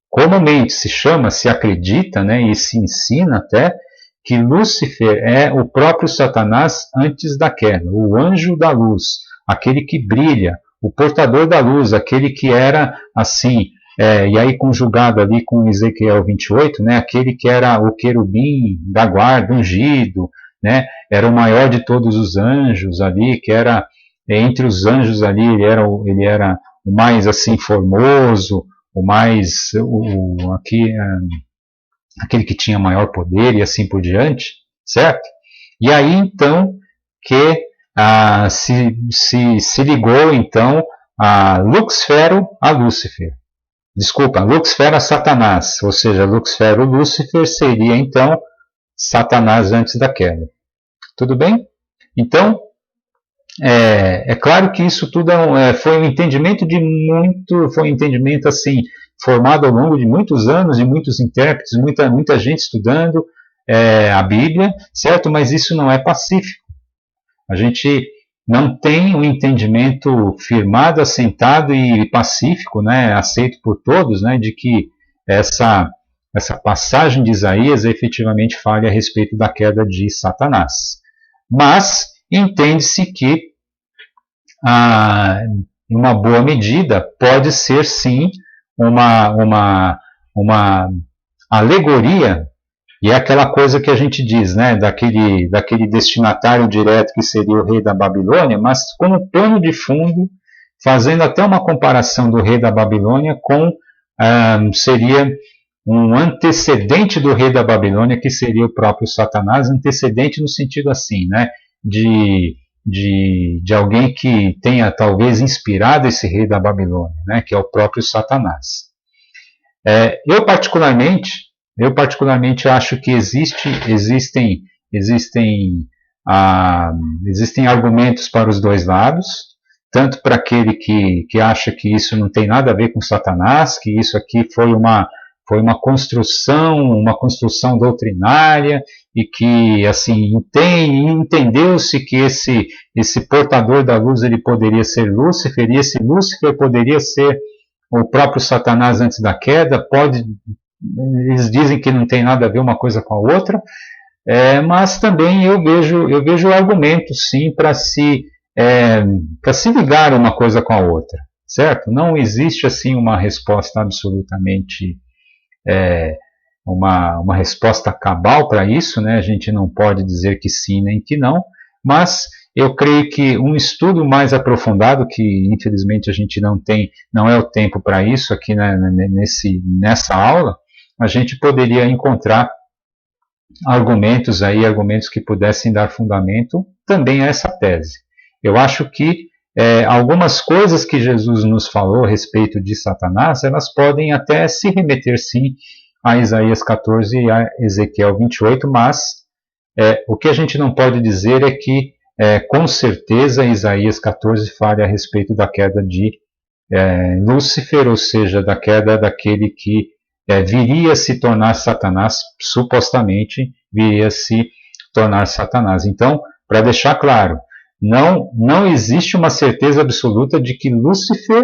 comumente se acredita, né, e se ensina até, que Lúcifer é o próprio Satanás antes da queda, o anjo da luz, aquele que brilha, o portador da luz, aquele que era assim, e aí conjugado ali com Ezequiel 28, né, aquele que era o querubim da guarda, ungido, né, era o maior de todos os anjos ali, que era, entre os anjos ali, ele era o mais assim formoso, o mais, aquele que tinha maior poder e assim por diante, certo? E aí então que se ligou então a Luxfero a Lúcifer. Desculpa, Luxfero a Satanás, ou seja, Luxfero Lúcifer seria então Satanás antes da queda. Tudo bem? Então, é claro que isso tudo foi um entendimento foi um entendimento assim, formado ao longo de muitos anos, de muitos intérpretes, muita gente estudando a Bíblia, certo? Mas isso não é pacífico. A gente não tem um entendimento firmado, assentado e pacífico, né, aceito por todos, né, de que essa passagem de Isaías efetivamente fale a respeito da queda de Satanás. Mas entende-se que, em uma boa medida, pode ser sim uma alegoria, e é aquela coisa que a gente diz, né, daquele destinatário direto que seria o rei da Babilônia, mas como pano de fundo, fazendo até uma comparação do rei da Babilônia com, seria um antecedente do rei da Babilônia, que seria o próprio Satanás, antecedente no sentido assim, né, de alguém que tenha talvez inspirado esse rei da Babilônia, né, que é o próprio Satanás. Eu particularmente acho que existem argumentos para os dois lados, tanto para aquele que acha que isso não tem nada a ver com Satanás, que isso aqui foi uma construção doutrinária, e que assim entendeu-se que esse portador da luz ele poderia ser Lúcifer, e esse Lúcifer poderia ser o próprio Satanás antes da queda. Eles dizem que não tem nada a ver uma coisa com a outra, mas também eu vejo argumentos sim para se ligar uma coisa com a outra, certo? Não existe assim uma resposta absolutamente uma resposta cabal para isso, né? A gente não pode dizer que sim nem que não, mas eu creio que um estudo mais aprofundado, que infelizmente a gente não é o tempo para isso aqui, né, nessa aula, a gente poderia encontrar argumentos que pudessem dar fundamento também a essa tese. Eu acho que algumas coisas que Jesus nos falou a respeito de Satanás, elas podem até se remeter sim a Isaías 14 e a Ezequiel 28, mas o que a gente não pode dizer é que com certeza Isaías 14 fala a respeito da queda de Lúcifer, ou seja, da queda daquele que viria a se tornar Satanás, supostamente viria a se tornar Satanás. Então, para deixar claro, não existe uma certeza absoluta de que Lúcifer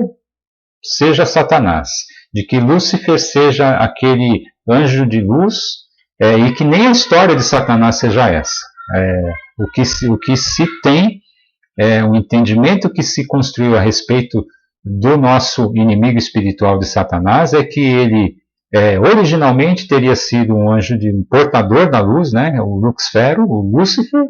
seja Satanás, de que Lúcifer seja aquele anjo de luz, e que nem a história de Satanás seja essa. O que se tem, o entendimento que se construiu a respeito do nosso inimigo espiritual de Satanás é que ele originalmente teria sido um portador da luz, né, o Luxfero, o Lúcifer,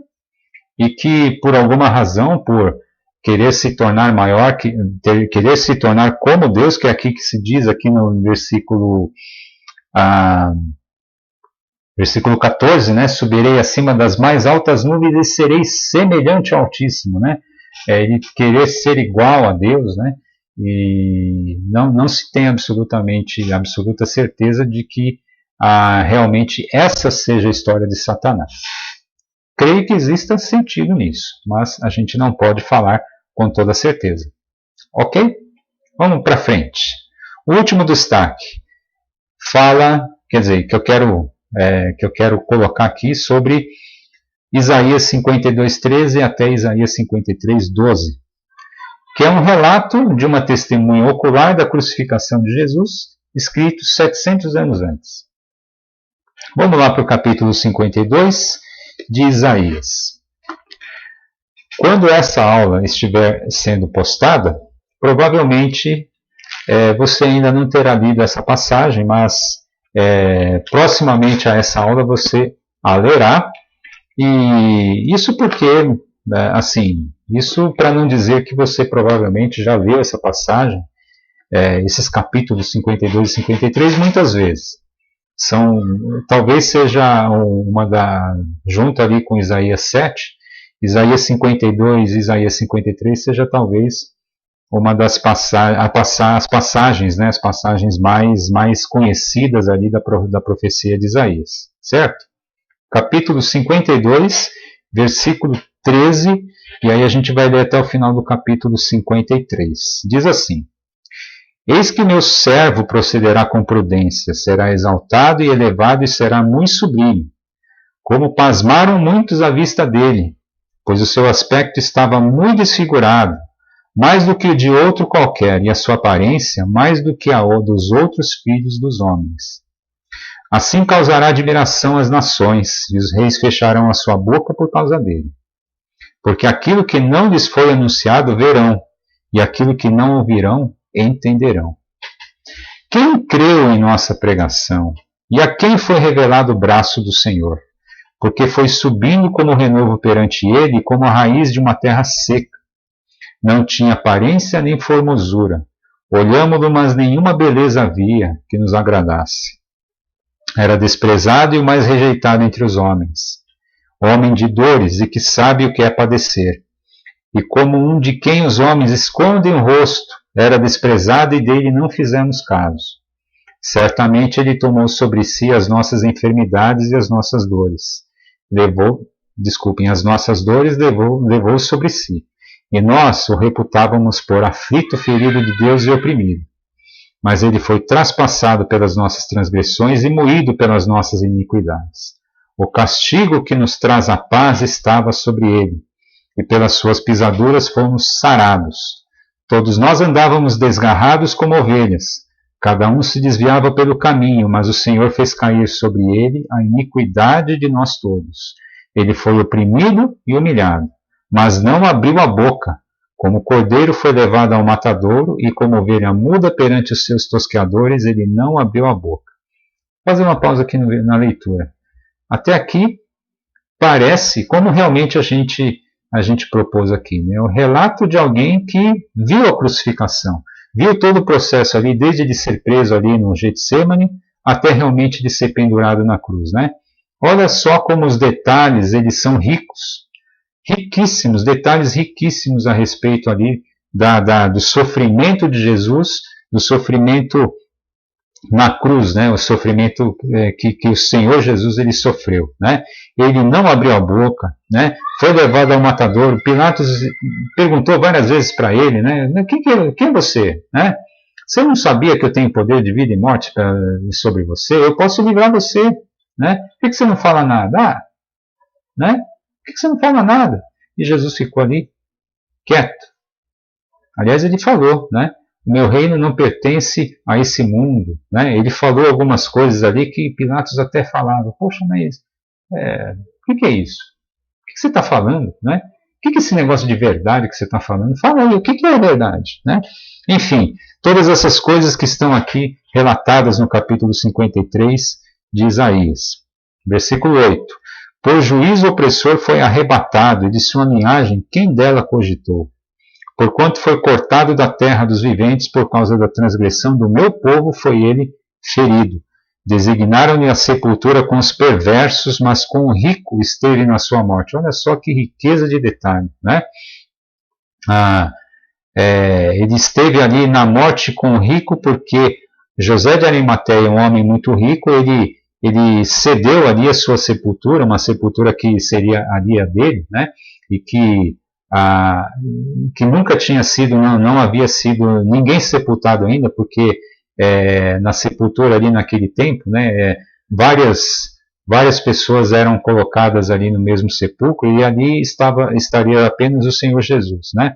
e que por alguma razão, por querer se tornar maior, querer se tornar como Deus, que é aqui que se diz aqui no versículo 14, né, subirei acima das mais altas nuvens e serei semelhante ao Altíssimo, né, ele querer ser igual a Deus, né, e não se tem absoluta certeza de que realmente essa seja a história de Satanás. Creio que exista sentido nisso, mas a gente não pode falar com toda certeza. Ok? Vamos para frente. O último destaque fala, quer dizer, que eu quero colocar aqui sobre Isaías 52:13 até Isaías 53:12, que é um relato de uma testemunha ocular da crucificação de Jesus, escrito 700 anos antes. Vamos lá para o capítulo 52 de Isaías. Quando essa aula estiver sendo postada, provavelmente você ainda não terá lido essa passagem, mas proximamente a essa aula você a lerá. E isso porque, isso para não dizer que você provavelmente já leu essa passagem, esses capítulos 52 e 53 muitas vezes. Talvez seja junto ali com Isaías 7, Isaías 52 e Isaías 53 seja talvez uma das passagens, né, as passagens mais conhecidas ali da profecia de Isaías, certo? Capítulo 52, versículo 13, e aí a gente vai ler até o final do capítulo 53. Diz assim: Eis que meu servo procederá com prudência, será exaltado e elevado e será muito sublime. Como pasmaram muitos à vista dele, pois o seu aspecto estava muito desfigurado, mais do que o de outro qualquer, e a sua aparência mais do que a dos outros filhos dos homens. Assim causará admiração às nações, e os reis fecharão a sua boca por causa dele. Porque aquilo que não lhes foi anunciado verão, e aquilo que não ouvirão entenderão. Quem creu em nossa pregação? E a quem foi revelado o braço do Senhor? Porque foi subindo como renovo perante ele, como a raiz de uma terra seca. Não tinha aparência nem formosura. Olhámo-lo, mas nenhuma beleza havia que nos agradasse. Era desprezado e o mais rejeitado entre os homens. Homem de dores e que sabe o que é padecer. E como um de quem os homens escondem o rosto, era desprezado e dele não fizemos caso. Certamente ele tomou sobre si as nossas enfermidades e as nossas dores. As nossas dores levou sobre si. E nós o reputávamos por aflito, ferido de Deus e oprimido. Mas ele foi traspassado pelas nossas transgressões e moído pelas nossas iniquidades. O castigo que nos traz a paz estava sobre ele, e pelas suas pisaduras fomos sarados. Todos nós andávamos desgarrados como ovelhas, cada um se desviava pelo caminho, mas o Senhor fez cair sobre ele a iniquidade de nós todos. Ele foi oprimido e humilhado, mas não abriu a boca. Como o cordeiro foi levado ao matadouro, e como ovelha muda perante os seus tosqueadores, ele não abriu a boca. Vou fazer uma pausa aqui na leitura. Até aqui parece como realmente a gente propôs aqui, né? O relato de alguém que viu a crucificação, viu todo o processo ali, desde de ser preso ali no Getsêmani até realmente de ser pendurado na cruz, né? Olha só como os detalhes, eles são ricos. Riquíssimos, detalhes riquíssimos a respeito ali do sofrimento de Jesus, do sofrimento na cruz, né? O sofrimento que o Senhor Jesus ele sofreu, né? Ele não abriu a boca, né? Foi levado ao matadouro. Pilatos perguntou várias vezes para ele, né? Quem é você, né? Você não sabia que eu tenho poder de vida e morte sobre você? Eu posso livrar você, né? Por que você não fala nada? Né? Por que você não fala nada? E Jesus ficou ali, quieto. Aliás, ele falou, né? O meu reino não pertence a esse mundo, né? Ele falou algumas coisas ali que Pilatos até falava. Poxa, mas o que é isso? O que você está falando, né? O que é esse negócio de verdade que você está falando? Fala aí, o que é a verdade, né? Enfim, todas essas coisas que estão aqui relatadas no capítulo 53 de Isaías. Versículo 8. Por juízo opressor foi arrebatado, e de sua linhagem quem dela cogitou? Porquanto foi cortado da terra dos viventes, por causa da transgressão do meu povo foi ele ferido. Designaram-lhe a sepultura com os perversos, mas com o rico esteve na sua morte. Olha só que riqueza de detalhe, né? Ele esteve ali na morte com o rico porque José de Arimateia, um homem muito rico, ele cedeu ali a sua sepultura, uma sepultura que seria ali a dele, né? E que nunca tinha sido, não havia sido ninguém sepultado ainda, porque na sepultura ali naquele tempo, né? Várias pessoas eram colocadas ali no mesmo sepulcro e ali estaria apenas o Senhor Jesus, né?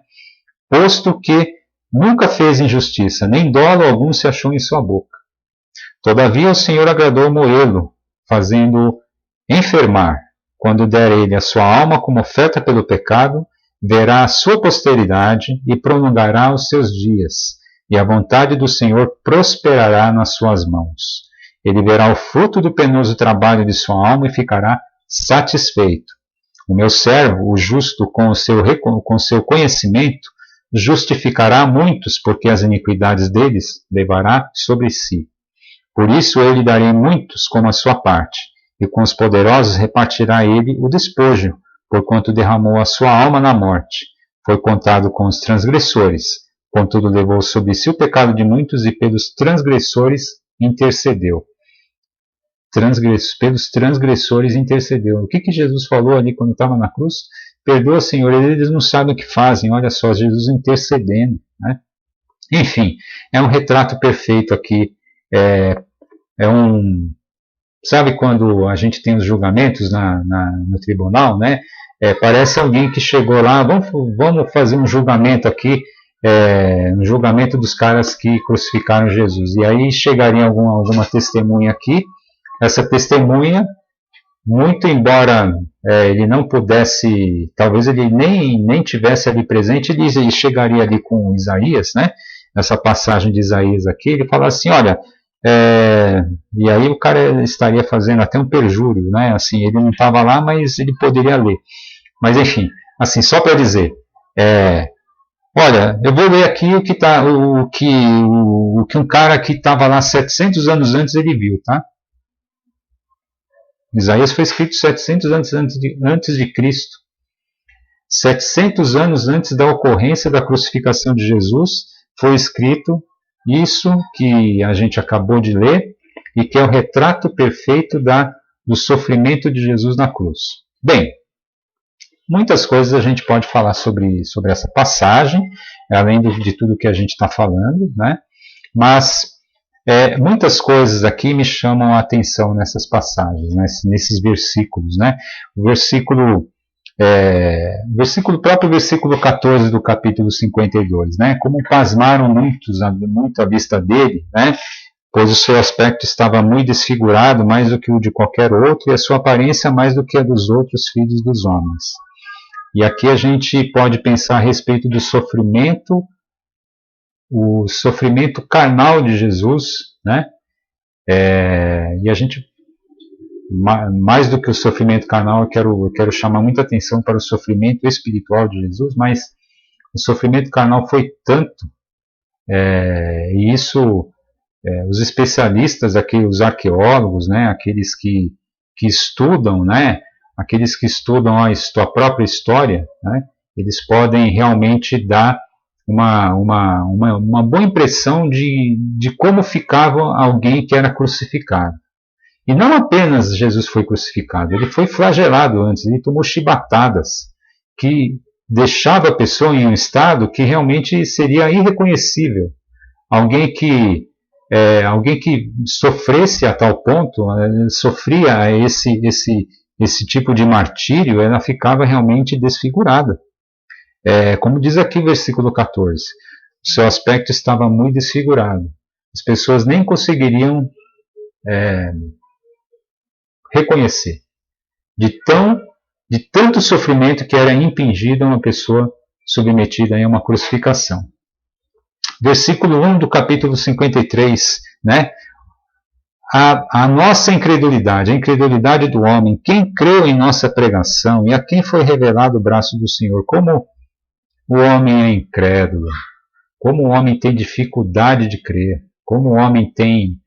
Posto que nunca fez injustiça, nem dolo algum se achou em sua boca. Todavia o Senhor agradou moê-lo, fazendo-o enfermar. Quando der ele a sua alma como oferta pelo pecado, verá a sua posteridade e prolongará os seus dias, e a vontade do Senhor prosperará nas suas mãos. Ele verá o fruto do penoso trabalho de sua alma e ficará satisfeito. O meu servo, o justo, com o seu conhecimento, justificará muitos, porque as iniquidades deles levará sobre si. Por isso eu lhe darei muitos como a sua parte, e com os poderosos repartirá ele o despojo, porquanto derramou a sua alma na morte. Foi contado com os transgressores, contudo levou sobre si o pecado de muitos e pelos transgressores intercedeu. Pelos transgressores intercedeu. O que Jesus falou ali quando estava na cruz? Perdoa, Senhor, eles não sabem o que fazem. Olha só, Jesus intercedendo, né? Enfim, é um retrato perfeito aqui. Sabe quando a gente tem os julgamentos no tribunal, né? Parece alguém que chegou lá, vamos fazer um julgamento aqui, um julgamento dos caras que crucificaram Jesus. E aí chegaria alguma testemunha aqui. Essa testemunha, muito embora ele não pudesse, talvez ele nem tivesse ali presente, ele chegaria ali com Isaías, né? Nessa passagem de Isaías aqui, ele fala assim, olha, e aí o cara estaria fazendo até um perjúrio, né? Assim, ele não estava lá, mas ele poderia ler. Mas enfim, assim, só para dizer, olha, eu vou ler aqui o que um cara que estava lá 700 anos antes ele viu, tá? Isaías foi escrito 700 anos antes de Cristo. 700 anos antes da ocorrência da crucificação de Jesus, foi escrito isso que a gente acabou de ler, e que é o retrato perfeito do sofrimento de Jesus na cruz. Bem, muitas coisas a gente pode falar sobre essa passagem, além de tudo que a gente está falando, né? Mas muitas coisas aqui me chamam a atenção nessas passagens, né? Nesses versículos, né? O próprio versículo 14 do capítulo 52, né? Como pasmaram muito à vista dele, né? Pois o seu aspecto estava muito desfigurado, mais do que o de qualquer outro, e a sua aparência mais do que a dos outros filhos dos homens. E aqui a gente pode pensar a respeito do sofrimento, o sofrimento carnal de Jesus, né? E a gente, mais do que o sofrimento carnal, eu quero chamar muita atenção para o sofrimento espiritual de Jesus, mas o sofrimento carnal foi tanto, e isso, os especialistas, aqui, os arqueólogos, né? Aqueles que estudam, né? Aqueles que estudam a própria história, né? Eles podem realmente dar uma boa impressão de como ficava alguém que era crucificado. E não apenas Jesus foi crucificado, ele foi flagelado antes, ele tomou chibatadas, que deixava a pessoa em um estado que realmente seria irreconhecível. Alguém que sofresse a tal ponto, sofria esse tipo de martírio, ela ficava realmente desfigurada. Como diz aqui o versículo 14, o seu aspecto estava muito desfigurado. As pessoas nem conseguiriam reconhecer de tanto sofrimento que era impingido a uma pessoa submetida a uma crucificação. Versículo 1 do capítulo 53, né? A nossa incredulidade, a incredulidade do homem, quem creu em nossa pregação e a quem foi revelado o braço do Senhor, como o homem é incrédulo, como o homem tem dificuldade de crer, como o homem tem...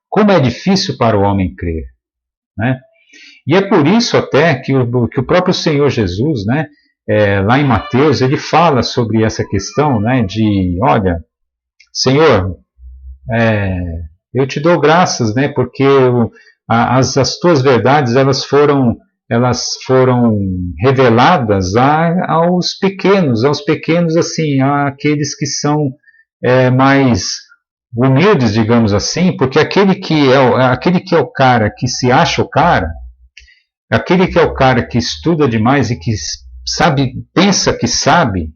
como é difícil para o homem crer, né? E é por isso até que o próprio Senhor Jesus, né, lá em Mateus, ele fala sobre essa questão, né, de, olha, Senhor, eu te dou graças, né, porque as tuas verdades, elas foram reveladas aos pequenos, assim, àqueles que são mais humildes, digamos assim, porque aquele que é o cara que se acha o cara, aquele que é o cara que estuda demais e que sabe, pensa que sabe,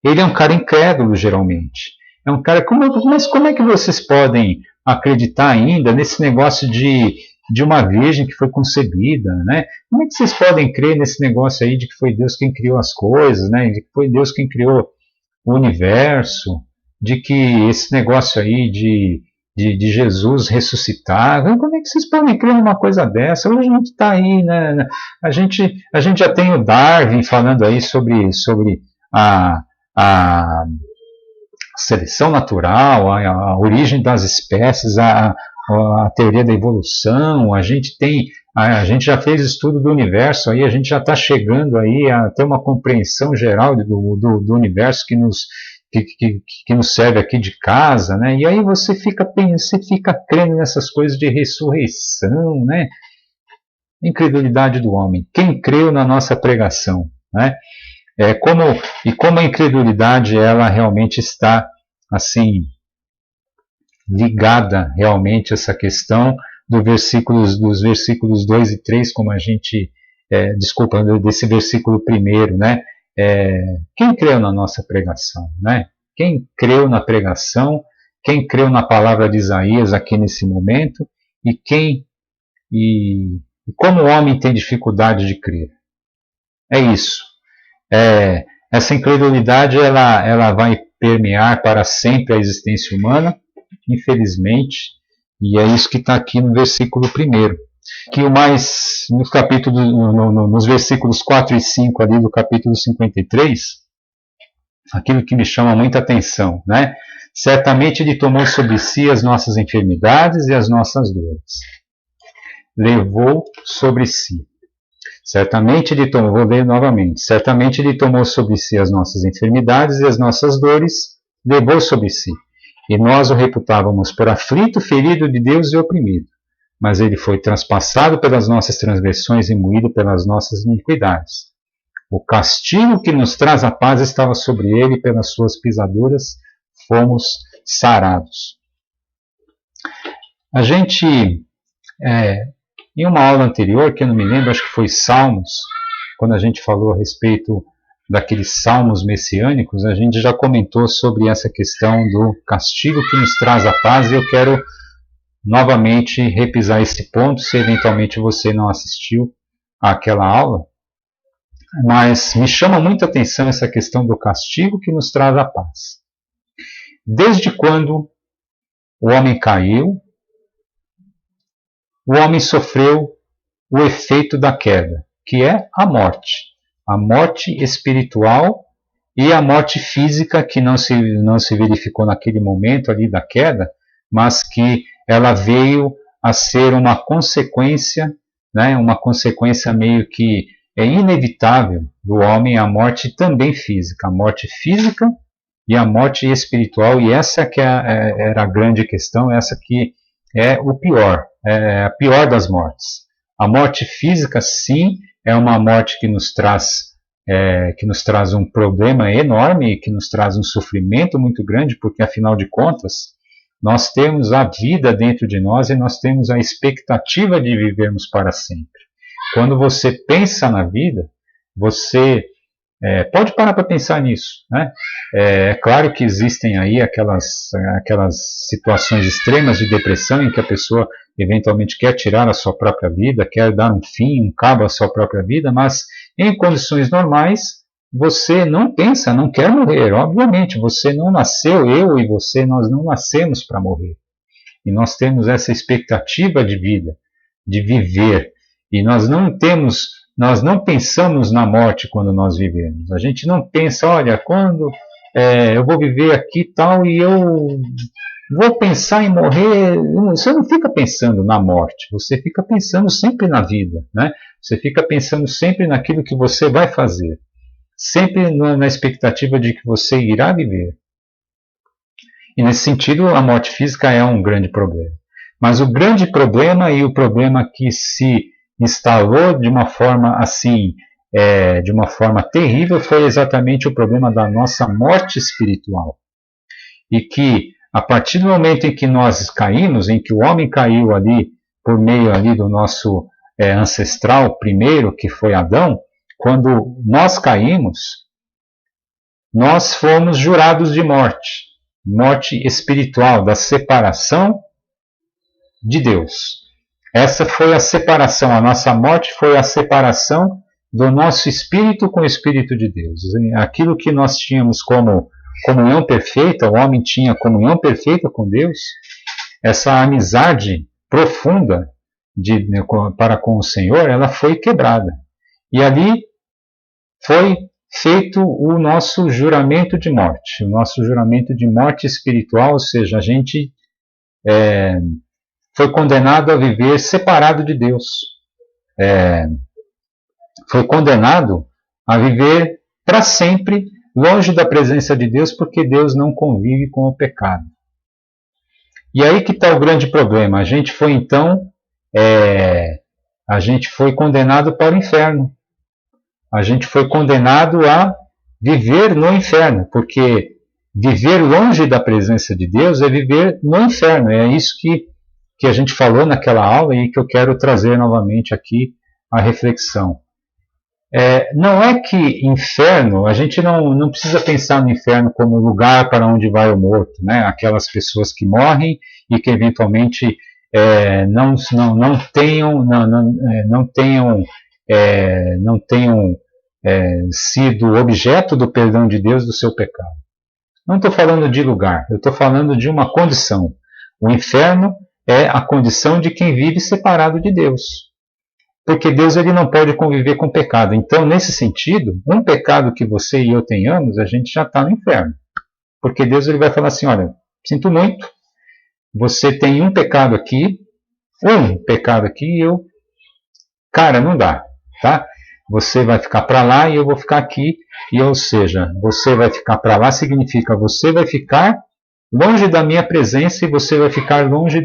ele é um cara incrédulo, geralmente. É um cara, mas como é que vocês podem acreditar ainda nesse negócio de uma virgem que foi concebida, né? Como é que vocês podem crer nesse negócio aí de que foi Deus quem criou as coisas, né? De que foi Deus quem criou o universo, de que esse negócio aí de Jesus ressuscitar, como é que vocês podem crer numa coisa dessa? Hoje a gente está aí, né? A gente já tem o Darwin falando aí sobre a seleção natural, a origem das espécies, a teoria da evolução, a gente já fez estudo do universo, aí a gente já está chegando aí a ter uma compreensão geral do universo que nos serve aqui de casa, né? E aí você fica crendo nessas coisas de ressurreição, né? Incredulidade do homem. Quem creu na nossa pregação, né? Como a incredulidade ela realmente está assim ligada realmente a essa questão dos versículos 2 e 3, como a gente, desse versículo primeiro, né? Quem creu na nossa pregação, né? Quem creu na pregação, quem creu na palavra de Isaías aqui nesse momento, e como o homem tem dificuldade de crer. É isso. Essa incredulidade ela vai permear para sempre a existência humana, infelizmente, e é isso que está aqui no versículo 1. Que nos versículos 4 e 5 ali do capítulo 53, aquilo que me chama muita atenção, né? Certamente ele tomou sobre si as nossas enfermidades e as nossas dores. Levou sobre si. Certamente ele tomou, vou ler novamente, certamente ele tomou sobre si as nossas enfermidades e as nossas dores, levou sobre si. E nós o reputávamos por aflito, ferido de Deus e oprimido. Mas ele foi transpassado pelas nossas transgressões e moído pelas nossas iniquidades. O castigo que nos traz a paz estava sobre ele, e pelas suas pisaduras fomos sarados. A gente, em uma aula anterior, que eu não me lembro, acho que foi Salmos, quando a gente falou a respeito daqueles salmos messiânicos, a gente já comentou sobre essa questão do castigo que nos traz a paz, e eu quero novamente repisar esse ponto, se eventualmente você não assistiu àquela aula, mas me chama muita atenção essa questão do castigo que nos traz a paz. Desde quando o homem caiu, o homem sofreu o efeito da queda, que é a morte espiritual e a morte física, que não se verificou naquele momento ali da queda, mas que ela veio a ser uma consequência, né, uma consequência meio que inevitável do homem, a morte também física, a morte física e a morte espiritual, e essa que era a grande questão, essa que é o pior, a pior das mortes. A morte física, sim, é uma morte que nos traz um problema enorme, que nos traz um sofrimento muito grande, porque afinal de contas, nós temos a vida dentro de nós e nós temos a expectativa de vivermos para sempre. Quando você pensa na vida, você pode parar para pensar nisso, né? É claro que existem aí aquelas situações extremas de depressão em que a pessoa eventualmente quer tirar a sua própria vida, quer dar um fim, um cabo à sua própria vida, mas em condições normais, você não pensa, não quer morrer. Obviamente, você não nasceu, eu e você, nós não nascemos para morrer. E nós temos essa expectativa de vida, de viver. E nós não pensamos na morte quando nós vivemos. A gente não pensa, olha, quando eu vou viver aqui e tal, e eu vou pensar em morrer. Você não fica pensando na morte, você fica pensando sempre na vida, né? Você fica pensando sempre naquilo que você vai fazer. sempre na expectativa de que você irá viver. E nesse sentido, a morte física é um grande problema. Mas o grande problema e o problema que se instalou de uma forma assim, de uma forma terrível, foi exatamente o problema da nossa morte espiritual. E que, a partir do momento em que nós caímos, em que o homem caiu ali, por meio ali do nosso ancestral primeiro, que foi Adão, quando nós caímos, nós fomos jurados de morte. Morte espiritual, da separação de Deus. Essa foi a separação, a nossa morte foi a separação do nosso espírito com o Espírito de Deus. Aquilo que nós tínhamos como comunhão perfeita, o homem tinha comunhão perfeita com Deus, essa amizade profunda para com o Senhor, ela foi quebrada. E ali foi feito o nosso juramento de morte, o nosso juramento de morte espiritual, ou seja, a gente foi condenado a viver separado de Deus. Foi condenado a viver para sempre longe da presença de Deus, porque Deus não convive com o pecado. E aí que está o grande problema. A gente foi então, a gente foi condenado para o inferno. A gente foi condenado a viver no inferno, porque viver longe da presença de Deus é viver no inferno. É isso que a gente falou naquela aula e que eu quero trazer novamente aqui a reflexão. Não é que inferno, a gente não precisa pensar no inferno como lugar para onde vai o morto, né? Aquelas pessoas que morrem e que eventualmente não tenham sido objeto do perdão de Deus do seu pecado. Não estou falando de lugar, eu estou falando de uma condição. O inferno é a condição de quem vive separado de Deus. Porque Deus ele não pode conviver com pecado. Então, nesse sentido, um pecado que você e eu tenhamos, a gente já está no inferno. Porque Deus ele vai falar assim, olha, sinto muito, você tem um pecado aqui, cara, não dá, tá? Você vai ficar para lá e eu vou ficar aqui, ou seja, você vai ficar para lá significa você vai ficar longe da minha presença e você vai ficar longe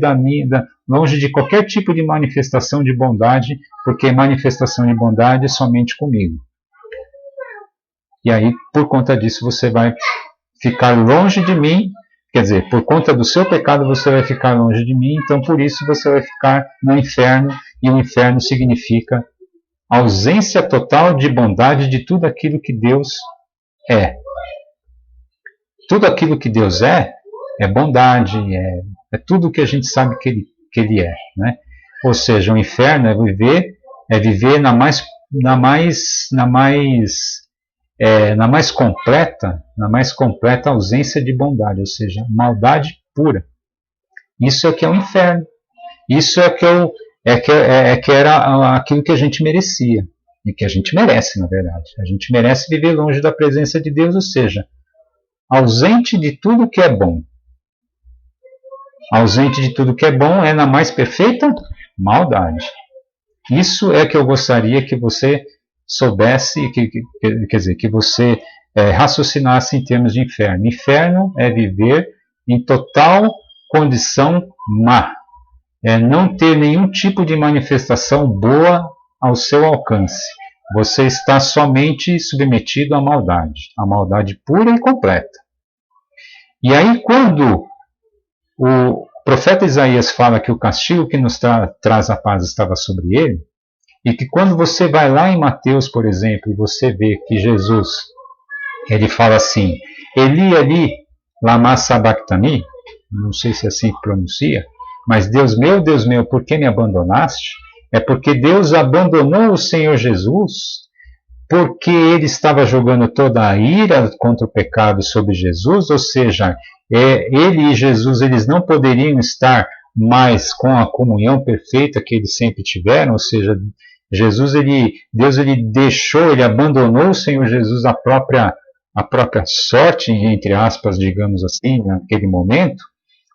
longe de qualquer tipo de manifestação de bondade, porque manifestação de bondade é somente comigo. E aí, por conta disso, você vai ficar longe de mim, quer dizer, por conta do seu pecado você vai ficar longe de mim, então por isso você vai ficar no inferno, e o inferno significa ausência total de bondade de tudo aquilo que Deus é. Tudo aquilo que Deus é bondade, é tudo que a gente sabe que ele é, né? Ou seja, o inferno é viver na mais completa ausência de bondade, ou seja, maldade pura. Isso é que é o inferno. Isso que era aquilo que a gente merecia e que a gente merece, na verdade. A gente merece viver longe da presença de Deus, ou seja, ausente de tudo que é bom. Ausente de tudo que é bom é na mais perfeita maldade. Isso é que eu gostaria que você soubesse, quer dizer, que você raciocinasse em termos de inferno. Inferno é viver em total condição má. É não ter nenhum tipo de manifestação boa ao seu alcance. Você está somente submetido à maldade pura e completa. E aí, quando o profeta Isaías fala que o castigo que nos traz a paz estava sobre ele, e que quando você vai lá em Mateus, por exemplo, e você vê que Jesus, ele fala assim, Eli, Eli, lama sabachthani, não sei se é assim que pronuncia, mas Deus meu, por que me abandonaste? É porque Deus abandonou o Senhor Jesus, porque ele estava jogando toda a ira contra o pecado sobre Jesus, ou seja, ele e Jesus eles não poderiam estar mais com a comunhão perfeita que eles sempre tiveram, ou seja, Deus ele abandonou o Senhor Jesus à própria sorte, entre aspas, digamos assim, naquele momento.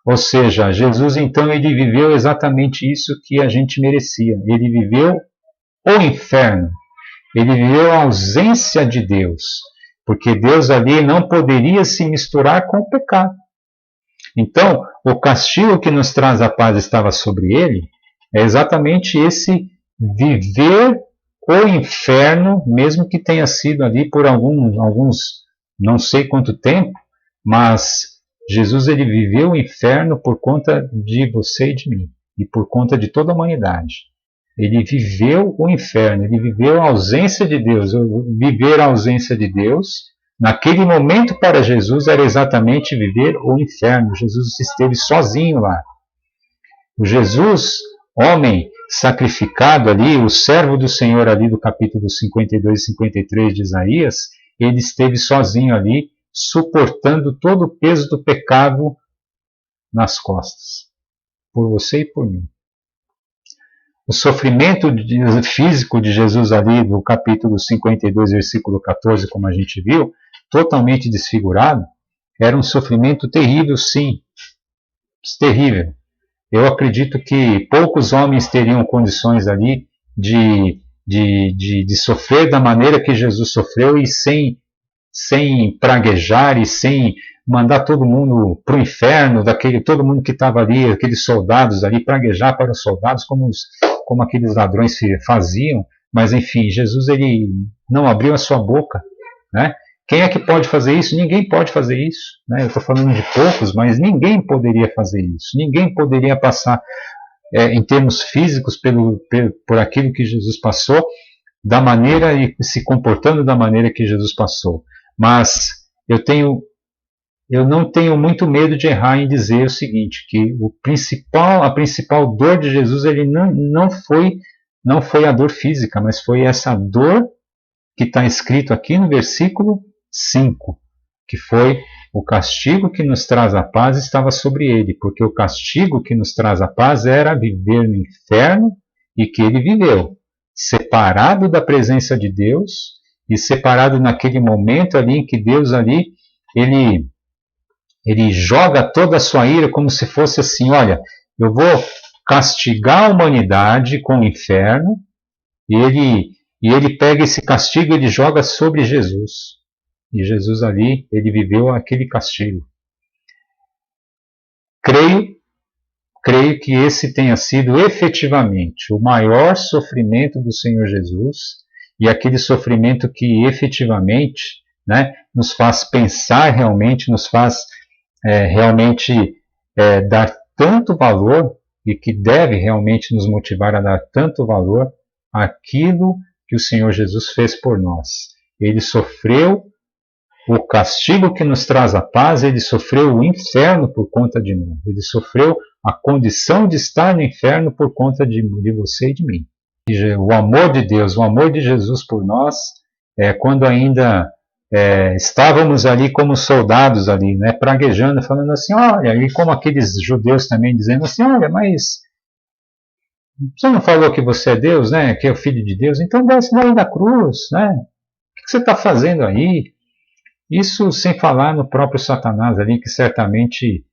Ou seja, Jesus então ele viveu exatamente isso que a gente merecia. Ele viveu o inferno. Ele viveu a ausência de Deus, porque Deus ali não poderia se misturar com o pecado. Então, o castigo que nos traz a paz estava sobre ele, é exatamente esse viver o inferno, mesmo que tenha sido ali por alguns não sei quanto tempo, mas Jesus ele viveu o inferno por conta de você e de mim, e por conta de toda a humanidade. Ele viveu o inferno, ele viveu a ausência de Deus. Viver a ausência de Deus, naquele momento para Jesus, era exatamente viver o inferno. Jesus esteve sozinho lá. O Jesus, homem sacrificado ali, o servo do Senhor ali do capítulo 52 e 53 de Isaías, ele esteve sozinho ali, suportando todo o peso do pecado nas costas, por você e por mim. O sofrimento físico de Jesus ali, no capítulo 52, versículo 14, como a gente viu, totalmente desfigurado, era um sofrimento terrível, sim. Terrível. Eu acredito que poucos homens teriam condições ali de sofrer da maneira que Jesus sofreu e sem praguejar e sem mandar todo mundo para o inferno, todo mundo que estava ali, aqueles soldados ali, praguejar para os soldados como aqueles ladrões faziam, mas enfim, Jesus ele não abriu a sua boca, né? Quem é que pode fazer isso? Ninguém pode fazer isso, né? Eu estou falando de poucos, mas ninguém poderia fazer isso, ninguém poderia passar em termos físicos por aquilo que Jesus passou, da maneira e se comportando da maneira que Jesus passou. Mas eu não tenho muito medo de errar em dizer o seguinte, que a principal dor de Jesus ele não foi a dor física, mas foi essa dor que está escrito aqui no versículo 5, que foi o castigo que nos traz a paz estava sobre ele, porque o castigo que nos traz a paz era viver no inferno e que ele viveu, separado da presença de Deus e separado naquele momento ali em que Deus ali, ele joga toda a sua ira como se fosse assim, olha, eu vou castigar a humanidade com o inferno e ele pega esse castigo e ele joga sobre Jesus. E Jesus ali, ele viveu aquele castigo. Creio que esse tenha sido efetivamente o maior sofrimento do Senhor Jesus e aquele sofrimento que efetivamente, né, nos faz pensar realmente, nos faz realmente dar tanto valor e que deve realmente nos motivar a dar tanto valor àquilo que o Senhor Jesus fez por nós. Ele sofreu o castigo que nos traz a paz, ele sofreu o inferno por conta de nós. Ele sofreu a condição de estar no inferno por conta de você e de mim. O amor de Deus, o amor de Jesus por nós, quando ainda estávamos ali como soldados ali, né, praguejando, falando assim, olha, e como aqueles judeus também dizendo assim, olha, mas você não falou que você é Deus, né, que é o Filho de Deus, então desce daí da cruz, né, o que você está fazendo aí? Isso sem falar no próprio Satanás ali, que certamente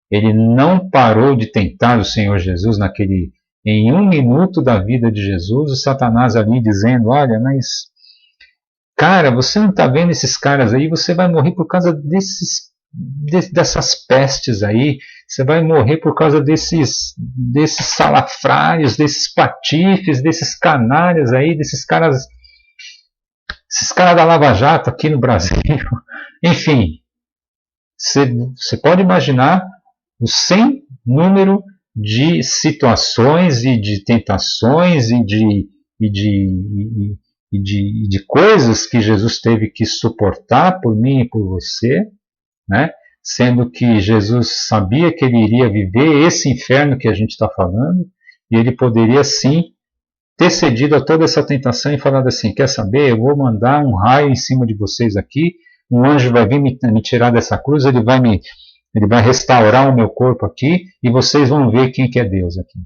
ele não parou de tentar o Senhor Jesus em um minuto da vida de Jesus, o Satanás ali dizendo, olha, mas cara, você não está vendo esses caras aí, você vai morrer por causa dessas pestes aí, você vai morrer por causa desses salafrários, desses patifes, desses canalhas aí, esses caras da Lava Jato aqui no Brasil. Enfim, você pode imaginar o sem número de situações e de tentações e de coisas que Jesus teve que suportar por mim e por você, né? Sendo que Jesus sabia que ele iria viver esse inferno que a gente está falando, e ele poderia sim ter cedido a toda essa tentação e falado assim, quer saber, eu vou mandar um raio em cima de vocês aqui, um anjo vai vir me tirar dessa cruz, ele vai restaurar o meu corpo aqui, e vocês vão ver quem que é Deus aqui.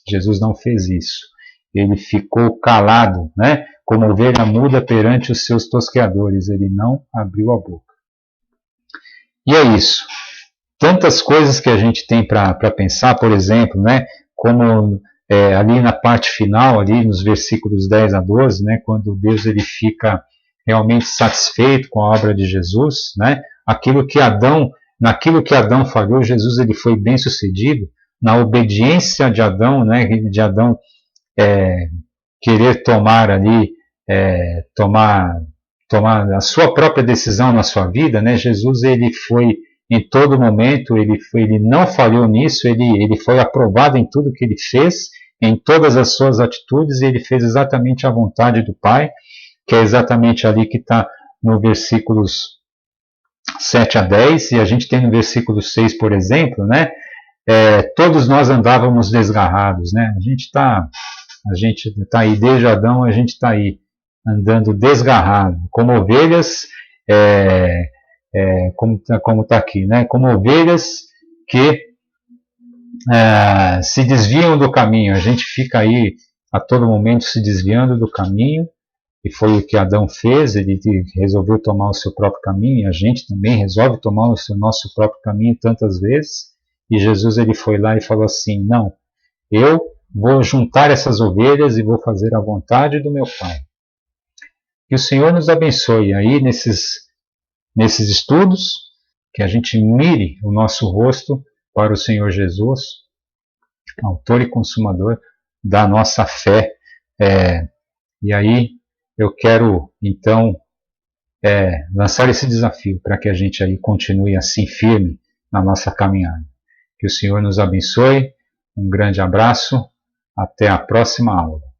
Jesus não fez isso. Ele ficou calado, né? Como ovelha muda perante os seus tosqueadores. Ele não abriu a boca. E é isso. Tantas coisas que a gente tem para pensar, por exemplo, né? Como ali na parte final, ali nos versículos 10 a 12, né, quando Deus ele fica realmente satisfeito com a obra de Jesus, né, naquilo que Adão falhou, Jesus ele foi bem sucedido, na obediência de Adão, né, de Adão querer tomar ali, tomar a sua própria decisão na sua vida, né, Jesus ele foi em todo momento, ele não falhou nisso, ele foi aprovado em tudo que ele fez, em todas as suas atitudes, e ele fez exatamente a vontade do Pai, que é exatamente ali que está no versículos 7 a 10, e a gente tem no versículo 6, por exemplo, né, todos nós andávamos desgarrados, né, a gente está aí, desde Adão a gente está aí, andando desgarrado, como ovelhas, como está aqui, né, como ovelhas que se desviam do caminho, a gente fica aí a todo momento se desviando do caminho, e foi o que Adão fez, ele resolveu tomar o seu próprio caminho, e a gente também resolve tomar o nosso próprio caminho tantas vezes, e Jesus ele foi lá e falou assim, não, eu vou juntar essas ovelhas e vou fazer a vontade do meu Pai. Que o Senhor nos abençoe aí nesses estudos, que a gente mire o nosso rosto para o Senhor Jesus, autor e consumador da nossa fé. E aí eu quero então lançar esse desafio para que a gente aí continue assim firme na nossa caminhada. Que o Senhor nos abençoe, um grande abraço, até a próxima aula.